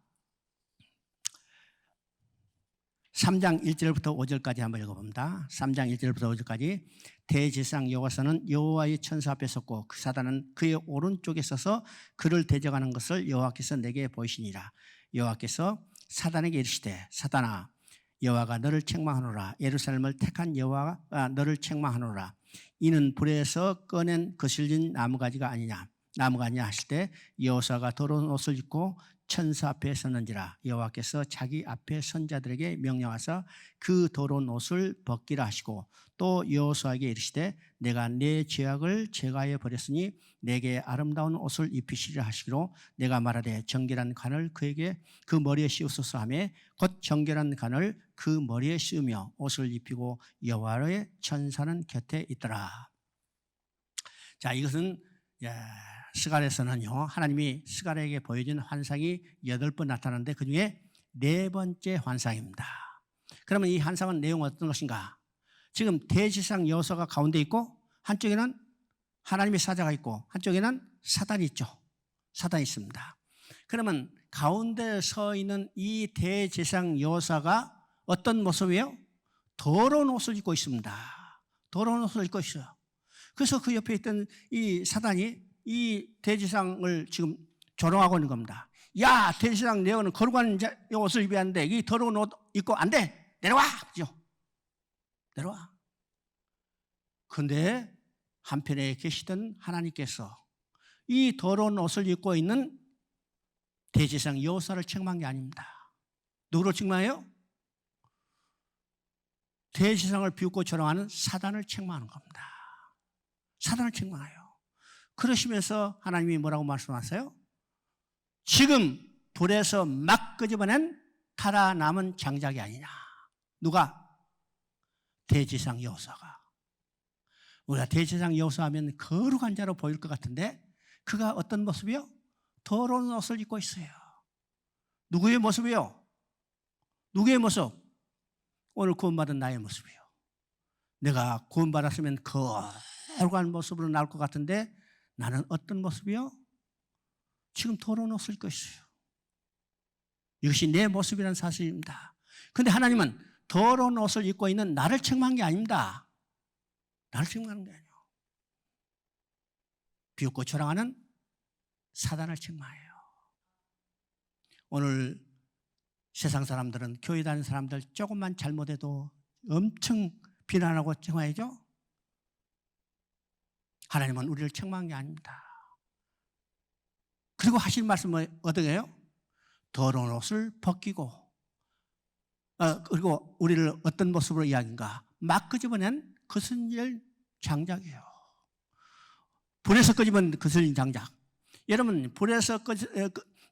3장 1절부터 5절까지 한번 읽어봅니다. 3장 1절부터 5절까지 대제사장 여호와서는 여호와의 천사 앞에 섰고 그 사단은 그의 오른쪽에 서서 그를 대적하는 것을 여호와께서 내게 보이시니라. 여호와께서 사단에게 이르시되 사단아 여호와가 너를 책망하노라. 예루살렘을 택한 여호와가 너를 책망하노라. 이는 불에서 꺼낸 거슬린 나무가지가 아니냐 하실 때 여호사가 더러운 옷을 입고 천사 앞에 섰는지라. 여호와께서 자기 앞에 선 자들에게 명령하사 그 더러운 옷을 벗기라 하시고 또 여호수아에게 이르시되 내가 내 죄악을 제거하여 버렸으니 내게 아름다운 옷을 입히시리라 하시기로 내가 말하되 정결한 관을 그에게 그 머리에 씌우소서 하며 곧 정결한 관을 그 머리에 씌우며 옷을 입히고 여호와의 천사는 곁에 있더라. 자, 이것은 스가랴에서는요 하나님이 스가랴에게 보여준 환상이 8번 나타나는데 그중에 4번째 환상입니다. 그러면 이 환상은 내용은 어떤 것인가? 지금 대제사장 여호수아가 가운데 있고 한쪽에는 하나님의 사자가 있고 한쪽에는 사단이 있죠. 사단이 있습니다. 그러면 가운데 서 있는 이 대제사장 여호사가 어떤 모습이에요? 더러운 옷을 입고 있습니다. 더러운 옷을 입고 있어요. 그래서 그 옆에 있던 이 사단이 이 대제사장을 지금 조롱하고 있는 겁니다. 야, 대제사장 너는 거룩한 옷을 입어야 하는데 이 더러운 옷 입고 안 돼. 내려와. 그죠? 내려와. 그런데 한편에 계시던 하나님께서 이 더러운 옷을 입고 있는 대제사장 여호사를 책망한 게 아닙니다. 누구를 책망해요? 대제사장을 비웃고 조롱하는 사단을 책망하는 겁니다. 사단을 책망해요. 그러시면서 하나님이 뭐라고 말씀하세요? 지금 불에서 막 끄집어낸 타라 남은 장작이 아니냐. 누가? 대제사장 여호사가. 우리가 대제사장 여호사 하면 거룩한 자로 보일 것 같은데 그가 어떤 모습이요? 더러운 옷을 입고 있어요. 누구의 모습이요? 누구의 모습? 오늘 구원받은 나의 모습이요. 내가 구원받았으면 거룩한 모습으로 나올 것 같은데 나는 어떤 모습이요? 지금 더러운 옷을 입고 있어요. 이것이 내 모습이라는 사실입니다. 그런데 하나님은 더러운 옷을 입고 있는 나를 책망한 게 아닙니다. 나를 책망하는 게 아니에요. 비웃고 조롱하는 사단을 책망해요. 오늘 세상 사람들은 교회 다니는 사람들 조금만 잘못해도 엄청 비난하고 책망하죠. 하나님은 우리를 책망한 게 아닙니다. 그리고 하실 말씀은 어떻게 해요? 더러운 옷을 벗기고 그리고 우리를 어떤 모습으로 이야기인가? 막 끄집어낸 거슬린 장작이에요. 불에서 끄집어낸 거슬린 장작. 여러분 불에서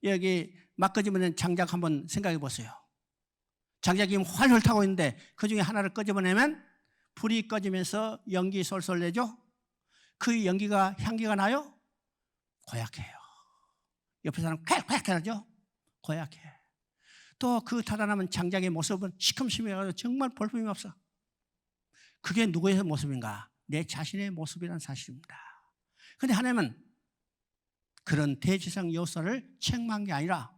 여기 막 끄집어낸 장작 한번 생각해 보세요. 장작이 활활 타고 있는데 그중에 하나를 끄집어내면 불이 꺼지면서 연기 솔솔 내죠. 그 연기가 향기가 나요? 고약해요. 옆에 사람 쾌쾌쾌 하죠? 고약해. 또 그 타다남은 장작의 모습은 시큼시큼해가지고 정말 볼품이 없어. 그게 누구의 모습인가? 내 자신의 모습이라는 사실입니다. 그런데 하나님은 그런 대제사장 여호사를 책망한 게 아니라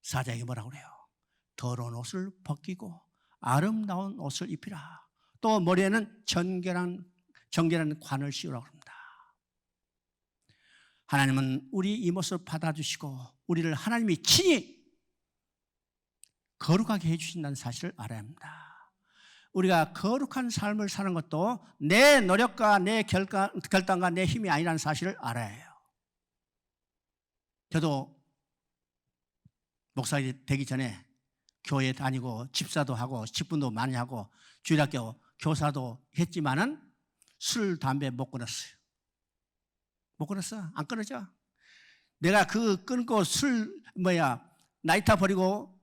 사자에게 뭐라고 그래요? 더러운 옷을 벗기고 아름다운 옷을 입히라. 또 머리에는 정결한 관을 씌우라고 합니다. 하나님은 우리 이 모습을 받아주시고 우리를 하나님이 친히 거룩하게 해주신다는 사실을 알아야 합니다. 우리가 거룩한 삶을 사는 것도 내 노력과 내 결단과 내 힘이 아니라는 사실을 알아야 해요. 저도 목사가 되기 전에 교회 다니고 집사도 하고 직분도 많이 하고 주일학교 교사도 했지만은 술, 담배 못 끊었어요. 못 끊었어. 안 끊어져. 내가 그 끊고 나이타 버리고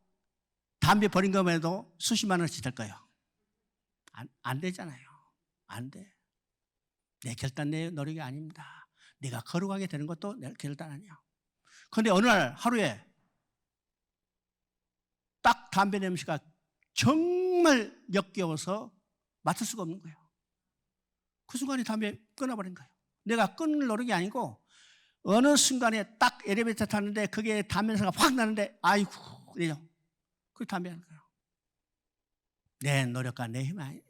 담배 버린 것만 해도 수십만 원씩 될 거예요. 안 되잖아요. 안 돼. 내 결단, 내 노력이 아닙니다. 내가 거룩하게 되는 것도 내 결단 아니야. 그런데 어느 날 하루에 딱 담배 냄새가 정말 역겨워서 맡을 수가 없는 거예요. 그 순간에 담배 끊어버린 거예요. 내가 끊을 노력이 아니고 어느 순간에 딱 엘리베이터 탔는데 그게 담배 냄새가 확 나는데 아이고 그래요. 그게 담배 하는 거예요. 내 노력과 내 힘이 아니에요.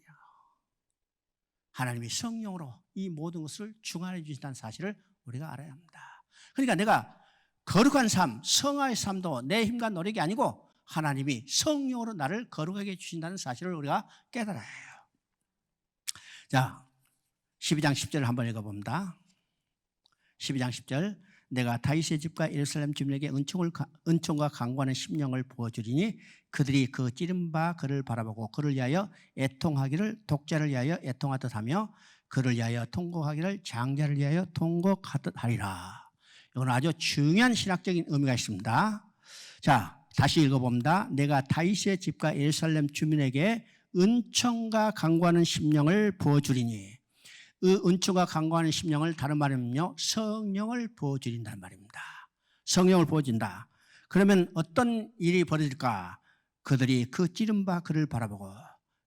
하나님이 성령으로 이 모든 것을 중화해 주신다는 사실을 우리가 알아야 합니다. 그러니까 내가 거룩한 삶, 성화의 삶도 내 힘과 노력이 아니고 하나님이 성령으로 나를 거룩하게 해주신다는 사실을 우리가 깨달아야 해요. 자, 12장 10절을 한번 읽어봅니다. 12장 10절 내가 다윗의 집과 예루살렘 주민에게 은총과 강구하는 심령을 부어주리니 그들이 그 찌른 바 그를 바라보고 그를 위하여 애통하기를 독자를 위하여 애통하듯 하며 그를 위하여 통곡하기를 장자를 위하여 통곡하듯 하리라. 이건 아주 중요한 신학적인 의미가 있습니다. 자, 다시 읽어봅니다. 내가 다윗의 집과 예루살렘 주민에게 은총과 강구하는 심령을 부어주리니 그 은총과 강구하는 심령을 다른 말이면요 성령을 부어주린다는 말입니다. 성령을 부어준다. 그러면 어떤 일이 벌어질까? 그들이 그 찌른 바 그를 바라보고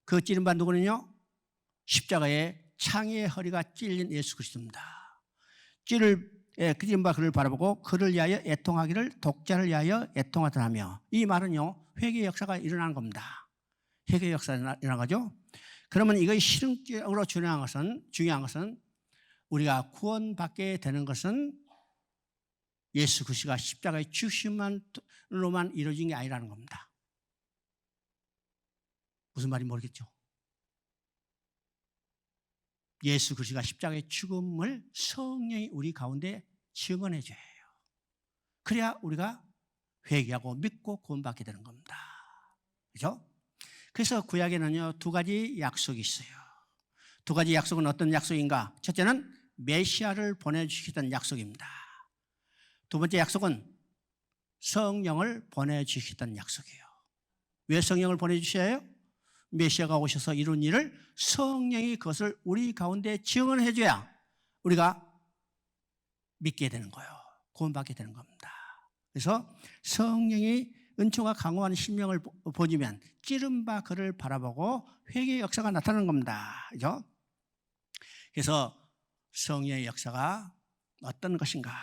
그 찌른 바 누구는요? 십자가에 창의 허리가 찔린 예수 그리스도입니다. 찔린 바 그를 바라보고 그를 위하여 애통하기를 독자를 위하여 애통하다 하며, 이 말은요 회개의 역사가 일어나는 겁니다. 회개의 역사가 일어난 거죠. 그러면 이것이 실용적으로 중요한 것은 우리가 구원받게 되는 것은 예수 그리스도가 십자가의 죽으심만으로만 이루어진 게 아니라는 겁니다. 무슨 말인지 모르겠죠? 예수 그리스도가 십자가의 죽음을 성령이 우리 가운데 증언해 줘요. 그래야 우리가 회개하고 믿고 구원받게 되는 겁니다. 그렇죠? 그래서 구약에는요 2가지 약속이 있어요. 2가지 약속은 어떤 약속인가? 첫째는 메시아를 보내주시겠다는 약속입니다. 2번째 약속은 성령을 보내주시겠다는 약속이에요. 왜 성령을 보내주셔요? 메시아가 오셔서 이룬 일을 성령이 그것을 우리 가운데 증언해 줘야 우리가 믿게 되는 거예요. 구원받게 되는 겁니다. 그래서 성령이 은총과 강호한 심령을 보지면 찌른 바 그를 바라보고 회개의 역사가 나타나는 겁니다. 그렇죠? 그래서 성령의 역사가 어떤 것인가?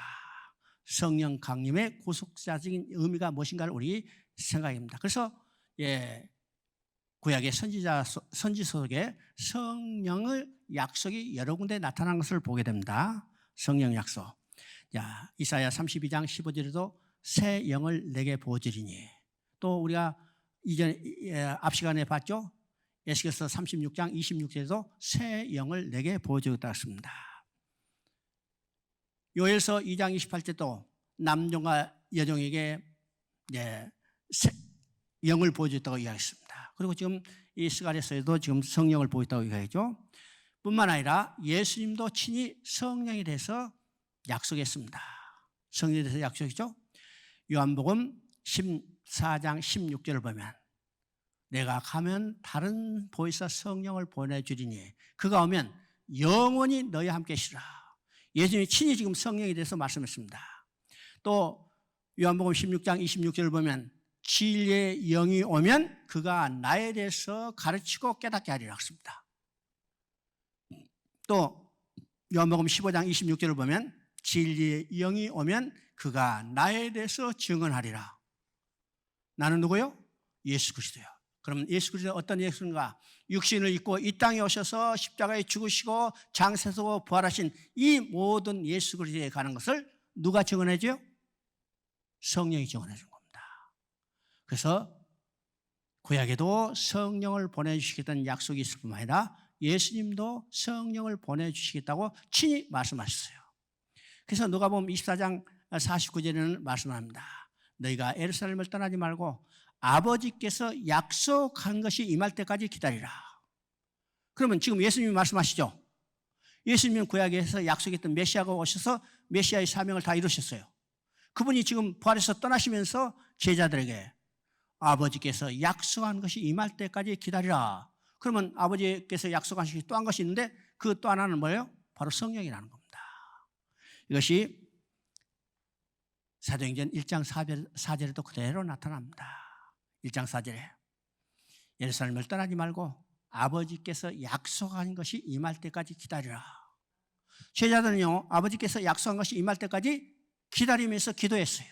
성령 강림의 구속사적인 의미가 무엇인가를 우리 생각합니다. 그래서 구약의 선지서 속에 성령의 약속이 여러 군데 나타난 것을 보게 됩니다. 성령 약속. 이사야 32장 15절에도 새 영을 내게 부어주리니, 또 우리가 앞 시간에 봤죠? 에스겔서 36장 26절에도 새 영을 내게 부어주겠다 했습니다. 요엘서 2장 28절도 남종과 여종에게 영을 부어주겠다고 이야기했습니다. 그리고 지금 이 스가랴서에도 지금 성령을 보였다고 이야기하죠. 뿐만 아니라 예수님도 친히 성령에 대해서 약속했습니다. 성령에 대해서 약속했죠. 요한복음 14장 16절을 보면 내가 가면 다른 보혜사 성령을 보내주리니 그가 오면 영원히 너희와 함께 있으리라. 예수님이 친히 지금 성령에 대해서 말씀했습니다. 또 요한복음 16장 26절을 보면 진리의 영이 오면 그가 나에 대해서 가르치고 깨닫게 하리라 했습니다. 또 요한복음 15장 26절을 보면 진리의 영이 오면 그가 나에 대해서 증언하리라. 나는 누구요? 예수 그리스도요. 그러면 예수 그리스도 어떤 예수인가? 육신을 입고 이 땅에 오셔서 십자가에 죽으시고 장세서 부활하신 이 모든 예수 그리스도에 가는 것을 누가 증언해줘요? 성령이 증언해 준 겁니다. 그래서 구약에도 성령을 보내주시겠다는 약속이 있을 뿐만 아니라 예수님도 성령을 보내주시겠다고 친히 말씀하셨어요. 그래서 누가복음 24장 49절에는 말씀합니다. 너희가 예루살렘을 떠나지 말고 아버지께서 약속한 것이 임할 때까지 기다리라. 그러면 지금 예수님이 말씀하시죠. 예수님은 구약에서 약속했던 메시아가 오셔서 메시아의 사명을 다 이루셨어요. 그분이 지금 부활해서 떠나시면서 제자들에게 아버지께서 약속한 것이 임할 때까지 기다리라. 그러면 아버지께서 약속하신 또 한 것이 있는데 그 또 하나는 뭐예요? 바로 성령이라는 겁니다. 이것이 사도행전 1장 4절에도 그대로 나타납니다. 1장 4절에 예루살렘을 떠나지 말고 아버지께서 약속한 것이 임할 때까지 기다리라. 제자들은요 아버지께서 약속한 것이 임할 때까지 기다리면서 기도했어요.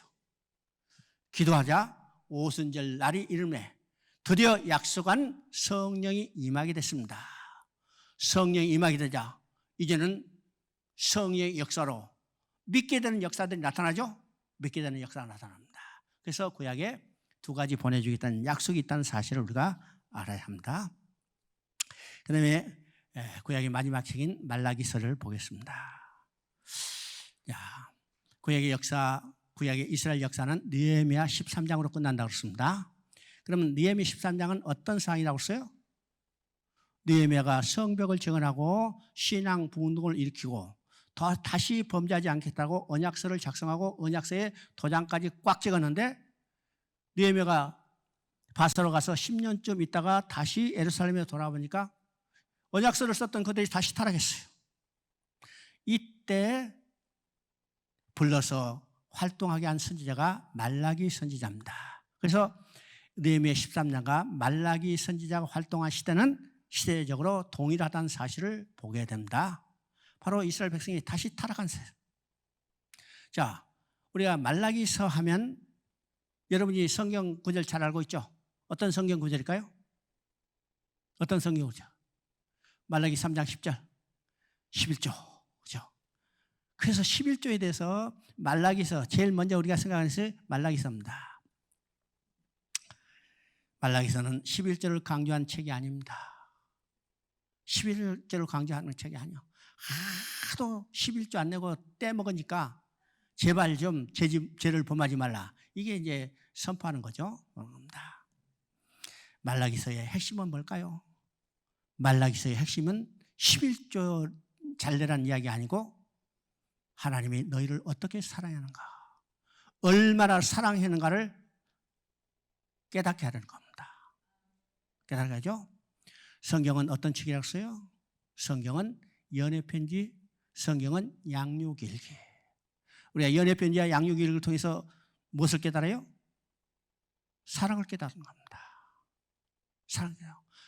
기도하자 오순절 날이 이름에 드디어 약속한 성령이 임하게 됐습니다. 성령이 임하게 되자 이제는 성령의 역사로 믿게 되는 역사들이 나타나죠. 믿게 되는 역사가 나타납니다. 그래서 구약에 2가지 보내주겠다는 약속이 있다는 사실을 우리가 알아야 합니다. 그 다음에 구약의 마지막 책인 말라기서를 보겠습니다. 구약의 역사, 구약의 이스라엘 역사는 느헤미야 13장으로 끝난다고 그랬습니다. 그러면 느헤미야 13장은 어떤 사항이라고 했어요? 느헤미야가 성벽을 증언하고 신앙 부운동을 일으키고 다시 범죄하지 않겠다고 언약서를 작성하고 언약서에 도장까지 꽉 찍었는데 느헤미야가 바사로 가서 10년쯤 있다가 다시 예루살렘에 돌아보니까 언약서를 썼던 그들이 다시 타락했어요. 이때 불러서 활동하게 한 선지자가 말라기 선지자입니다. 그래서 느헤미야 13장과 말라기 선지자가 활동한 시대는 시대적으로 동일하다는 사실을 보게 됩니다. 바로 이스라엘 백성이 다시 타락한 세. 자, 우리가 말라기서 하면 여러분이 성경 구절 잘 알고 있죠? 어떤 성경 구절일까요? 어떤 성경 구절? 말라기 3장 10절, 11조. 그죠? 그래서 11조에 대해서 말라기서, 제일 먼저 우리가 생각하는 것이 말라기서입니다. 말라기서는 11조를 강조한 책이 아닙니다. 11조를 강조하는 책이 아니에요. 하도 11조 안 내고 떼먹으니까 제발 좀 죄를 범하지 말라. 이게 이제 선포하는 거죠. 말라기서의 핵심은 뭘까요? 말라기서의 핵심은 11조 잘 내라는 이야기 아니고 하나님이 너희를 어떻게 사랑하는가, 얼마나 사랑하는가를 깨닫게 하는 겁니다. 깨닫게. 성경은 어떤 책이라고 써요? 성경은 연애편지, 성경은 양육일기. 우리가 연애편지와 양육일기를 통해서 무엇을 깨달아요? 사랑을 깨닫는 겁니다. 사랑을.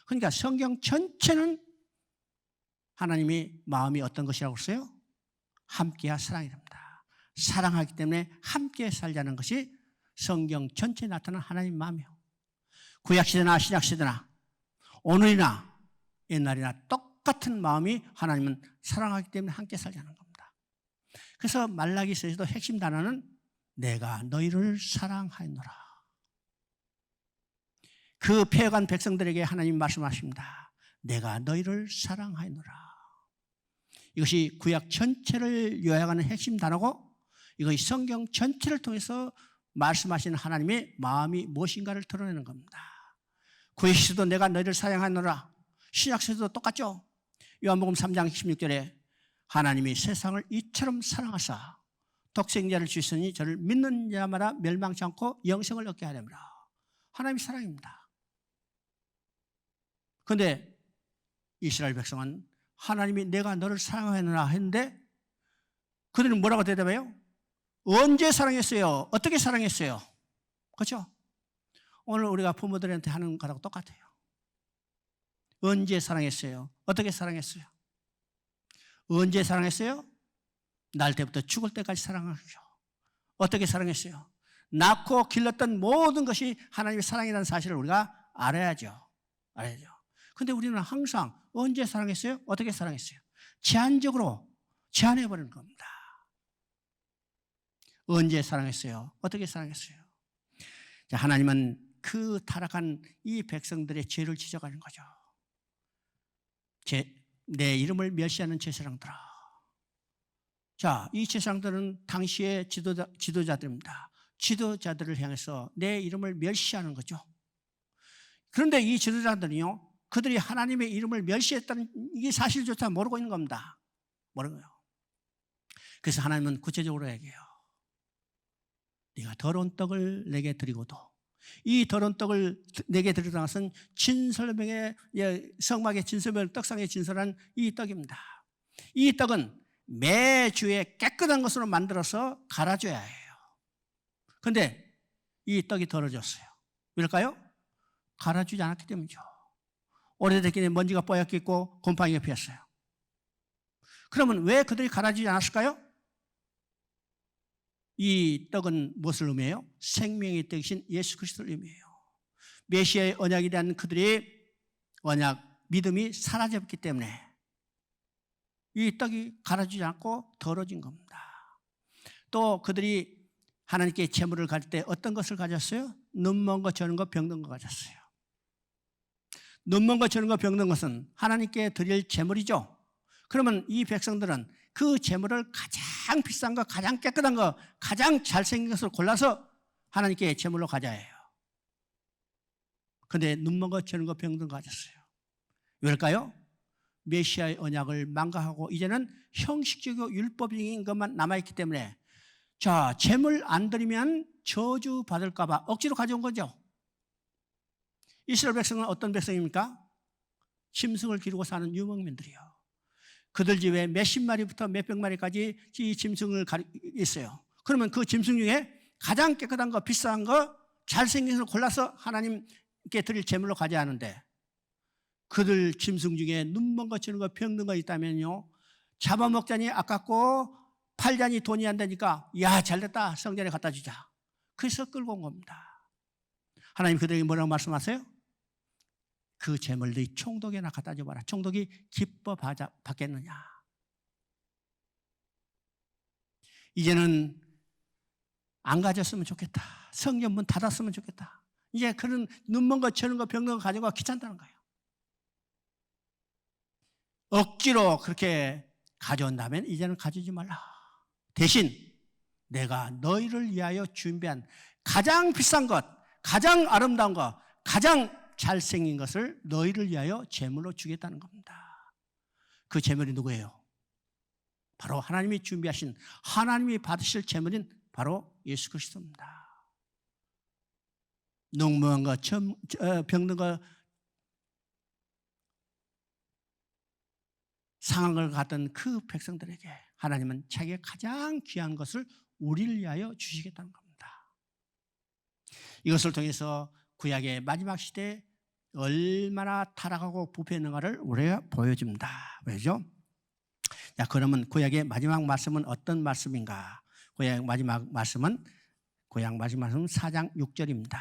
그러니까 성경 전체는 하나님이 마음이 어떤 것이라고 써요? 함께야 사랑이랍니다. 사랑하기 때문에 함께 살자는 것이 성경 전체에 나타나는 하나님 마음이에요. 구약시대나 신약시대나 오늘이나 옛날이나 똑같은 마음이 하나님은 사랑하기 때문에 함께 살자는 겁니다. 그래서 말라기서에서도 핵심 단어는 내가 너희를 사랑하노라. 그 패역한 백성들에게 하나님 말씀하십니다. 내가 너희를 사랑하노라. 이것이 구약 전체를 요약하는 핵심 단어고 이것이 성경 전체를 통해서 말씀하시는 하나님의 마음이 무엇인가를 드러내는 겁니다. 구약시대도 내가 너희를 사랑하노라. 신약시대도 똑같죠. 요한복음 3장 16절에 하나님이 세상을 이처럼 사랑하사 독생자를 주시니 저를 믿는 자마다 멸망치 않고 영생을 얻게 하렵니다. 하나님이 사랑입니다. 그런데 이스라엘 백성은 하나님이 내가 너를 사랑하노라 했는데 그들은 뭐라고 대답해요? 언제 사랑했어요? 어떻게 사랑했어요? 그렇죠? 오늘 우리가 부모들한테 하는 거랑 똑같아요. 언제 사랑했어요? 어떻게 사랑했어요? 언제 사랑했어요? 날 때부터 죽을 때까지 사랑하죠. 어떻게 사랑했어요? 낳고 길렀던 모든 것이 하나님의 사랑이라는 사실을 우리가 알아야죠. 그런데 우리는 항상 언제 사랑했어요? 어떻게 사랑했어요? 제한적으로 제한해버리는 겁니다. 언제 사랑했어요? 어떻게 사랑했어요? 자, 하나님은 그 타락한 이 백성들의 죄를 지적하는 거죠. 내 이름을 멸시하는 제사장들아. 자, 이 제사장들은 당시의 지도자들입니다. 지도자들을 향해서 내 이름을 멸시하는 거죠. 그런데 이 지도자들은요, 그들이 하나님의 이름을 멸시했다는 이 사실조차 모르고 있는 겁니다. 모르고요. 그래서 하나님은 구체적으로 얘기해요. 네가 더러운 떡을 내게 드리고도 이 더러운 떡을 내게 드리는 것은 진설명의 성막의 진설명 떡상에 진설한 이 떡입니다. 이 떡은 매주에 깨끗한 것으로 만들어서 갈아줘야 해요. 그런데 이 떡이 더러졌어요. 왜일까요? 갈아주지 않았기 때문이죠. 오래됐기 때문에 먼지가 뽀얗게 있고 곰팡이가 피었어요. 그러면 왜 그들이 갈아주지 않았을까요? 이 떡은 무엇을 의미해요? 생명의 떡이신 예수 그리스도를 의미해요. 메시아의 언약에 대한 그들의 언약, 믿음이 사라졌기 때문에 이 떡이 갈아주지 않고 더러진 겁니다. 또 그들이 하나님께 제물을 가질 때 어떤 것을 가졌어요? 눈먼 것, 저는 것, 병든 것 가졌어요. 눈먼 것, 저는 것, 병든 것은 하나님께 드릴 제물이죠. 그러면 이 백성들은 그 제물을 가장 비싼 거, 가장 깨끗한 거, 가장 잘생긴 것을 골라서 하나님께 제물로 가져야 해요. 그런데 눈먼 것, 저는 것, 병든 거 가졌어요. 왜일까요? 메시아의 언약을 망각하고 이제는 형식적이고 율법적인 것만 남아있기 때문에 자, 제물 안 드리면 저주 받을까 봐 억지로 가져온 거죠. 이스라엘 백성은 어떤 백성입니까? 짐승을 기르고 사는 유목민들이요. 그들 집에 몇십 마리부터 몇백 마리까지 이 짐승을 있어요. 그러면 그 짐승 중에 가장 깨끗한 거, 비싼 거, 잘생긴 것을 골라서 하나님께 드릴 제물로 가져야 하는데 그들 짐승 중에 눈먼 거 치는 거 병든 거 있다면요, 잡아먹자니 아깝고 팔자니 돈이 안 되니까 야 잘됐다 성전에 갖다 주자. 그래서 끌고 온 겁니다. 하나님 그들에게 뭐라고 말씀하세요? 그 재물들이 총독에나 갖다 줘봐라. 총독이 기뻐 받겠느냐. 이제는 안 가졌으면 좋겠다. 성전 문 닫았으면 좋겠다. 이제 그런 눈먼 거 쳐는 거 병든 거 가지고 귀찮다는 거예요. 억지로 그렇게 가져온다면 이제는 가져오지 말라. 대신 내가 너희를 위하여 준비한 가장 비싼 것, 가장 아름다운 것, 가장 잘생긴 것을 너희를 위하여 제물로 주겠다는 겁니다. 그 제물이 누구예요? 바로 하나님이 준비하신, 하나님이 받으실 제물인 바로 예수 그리스도입니다. 눈먼 것, 병든 것, 상황을 갔던 그 백성들에게 하나님은 자기의 가장 귀한 것을 우리를 위하여 주시겠다는 겁니다. 이것을 통해서 구약의 마지막 시대에 얼마나 타락하고 부패했는가를 우리가 보여줍니다. 왜죠? 자, 그러면 구약의 마지막 말씀은 어떤 말씀인가? 구약 마지막 말씀은 4장 6절입니다.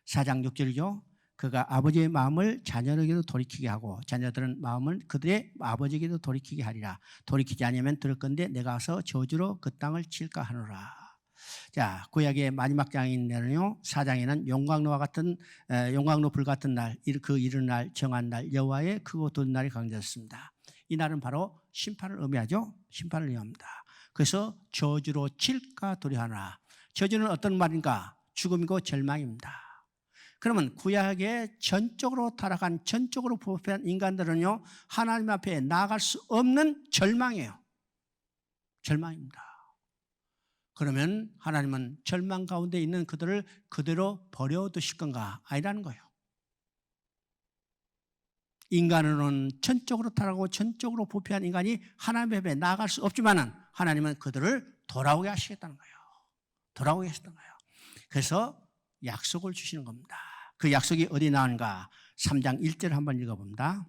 4장 6절이죠. 그가 아버지의 마음을 자녀에게도 돌이키게 하고 자녀들은 마음을 그들의 아버지에게도 돌이키게 하리라. 돌이키지 않으면 들을 건데 내가 와서 저주로 그 땅을 칠까 하노라. 자, 구약의 마지막 장인데는요, 4장에는 용광로와 같은 용광로 불 같은 날, 그 이른 날 정한 날 여호와의 크고 돈 날이 강조했습니다. 이 날은 바로 심판을 의미하죠. 심판을 의미합니다. 그래서 저주로 칠까 두려워하노라. 저주는 어떤 말인가? 죽음이고 절망입니다. 그러면 구약에 전적으로 타락한, 전적으로 부패한 인간들은요, 하나님 앞에 나아갈 수 없는 절망이에요. 절망입니다. 그러면 하나님은 절망 가운데 있는 그들을 그대로 버려두실 건가? 아니라는 거예요. 인간으로는 전적으로 타락하고 전적으로 부패한 인간이 하나님 앞에 나아갈 수 없지만은 하나님은 그들을 돌아오게 하시겠다는 거예요. 돌아오게 하시는 거예요. 그래서 약속을 주시는 겁니다. 그 약속이 어디 나오는가? 3장 1절 한번 읽어봅니다.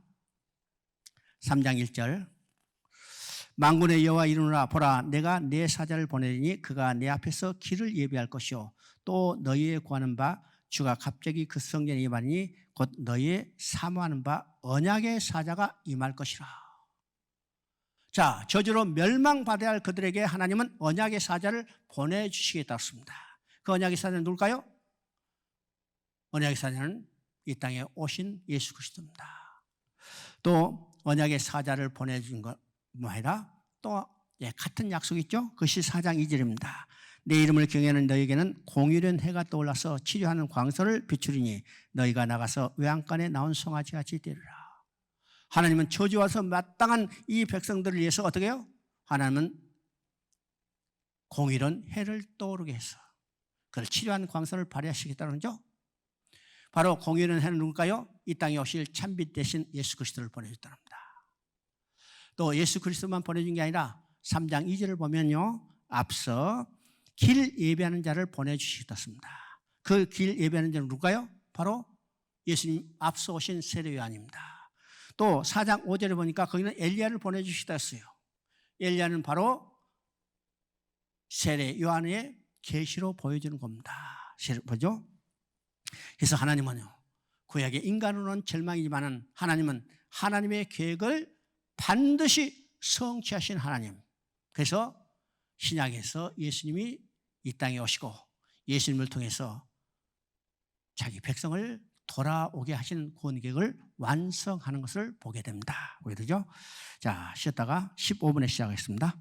3장 1절. 만군의 여호와 이르노라 보라 내가 내 사자를 보내리니 그가 내 앞에서 길을 예비할 것이요 또 너희의 구하는 바 주가 갑자기 그 성전에 임하니 곧 너희의 사모하는 바 언약의 사자가 임할 것이라. 자, 저주로 멸망받아야 할 그들에게 하나님은 언약의 사자를 보내주시겠다고 했습니다. 그 언약의 사자는 누굴까요? 언약의 사자는 이 땅에 오신 예수 그리스도입니다. 또 언약의 사자를 보내준 것 아니라 또 같은 약속이 있죠. 그것이 4장 2절입니다. 내 이름을 경외하는 너희에게는 공의로운 해가 떠올라서 치료하는 광선을 비추리니 너희가 나가서 외양간에 나온 송아지같이 되리라. 하나님은 저주와서 마땅한 이 백성들을 위해서 어떻게 해요? 하나님은 공의로운 해를 떠오르게 해서 그를 치료하는 광선을 발휘하시겠다는 거죠. 바로 공의로운 해는 누굴까요? 이 땅에 오실 참빛 대신 예수 그리스도를 보내줬다는 겁니다. 또 예수 그리스도만 보내준 게 아니라 3장 2절을 보면요, 앞서 길 예배하는 자를 보내주시겠습니다. 그 길 예배하는 자는 누굴까요? 바로 예수님 앞서 오신 세례 요한입니다. 또 4장 5절에 보니까 거기는 엘리야를 보내주시다 했어요. 엘리야는 바로 세례 요한의 계시로 보여주는 겁니다. 보죠? 그래서 하나님은요, 구약의 인간으로는 절망이지만은 하나님은 하나님의 계획을 반드시 성취하신 하나님. 그래서 신약에서 예수님이 이 땅에 오시고 예수님을 통해서 자기 백성을 돌아오게 하신 구원 계획을 완성하는 것을 보게 됩니다. 보게 되죠? 자, 쉬었다가 15분에 시작하겠습니다.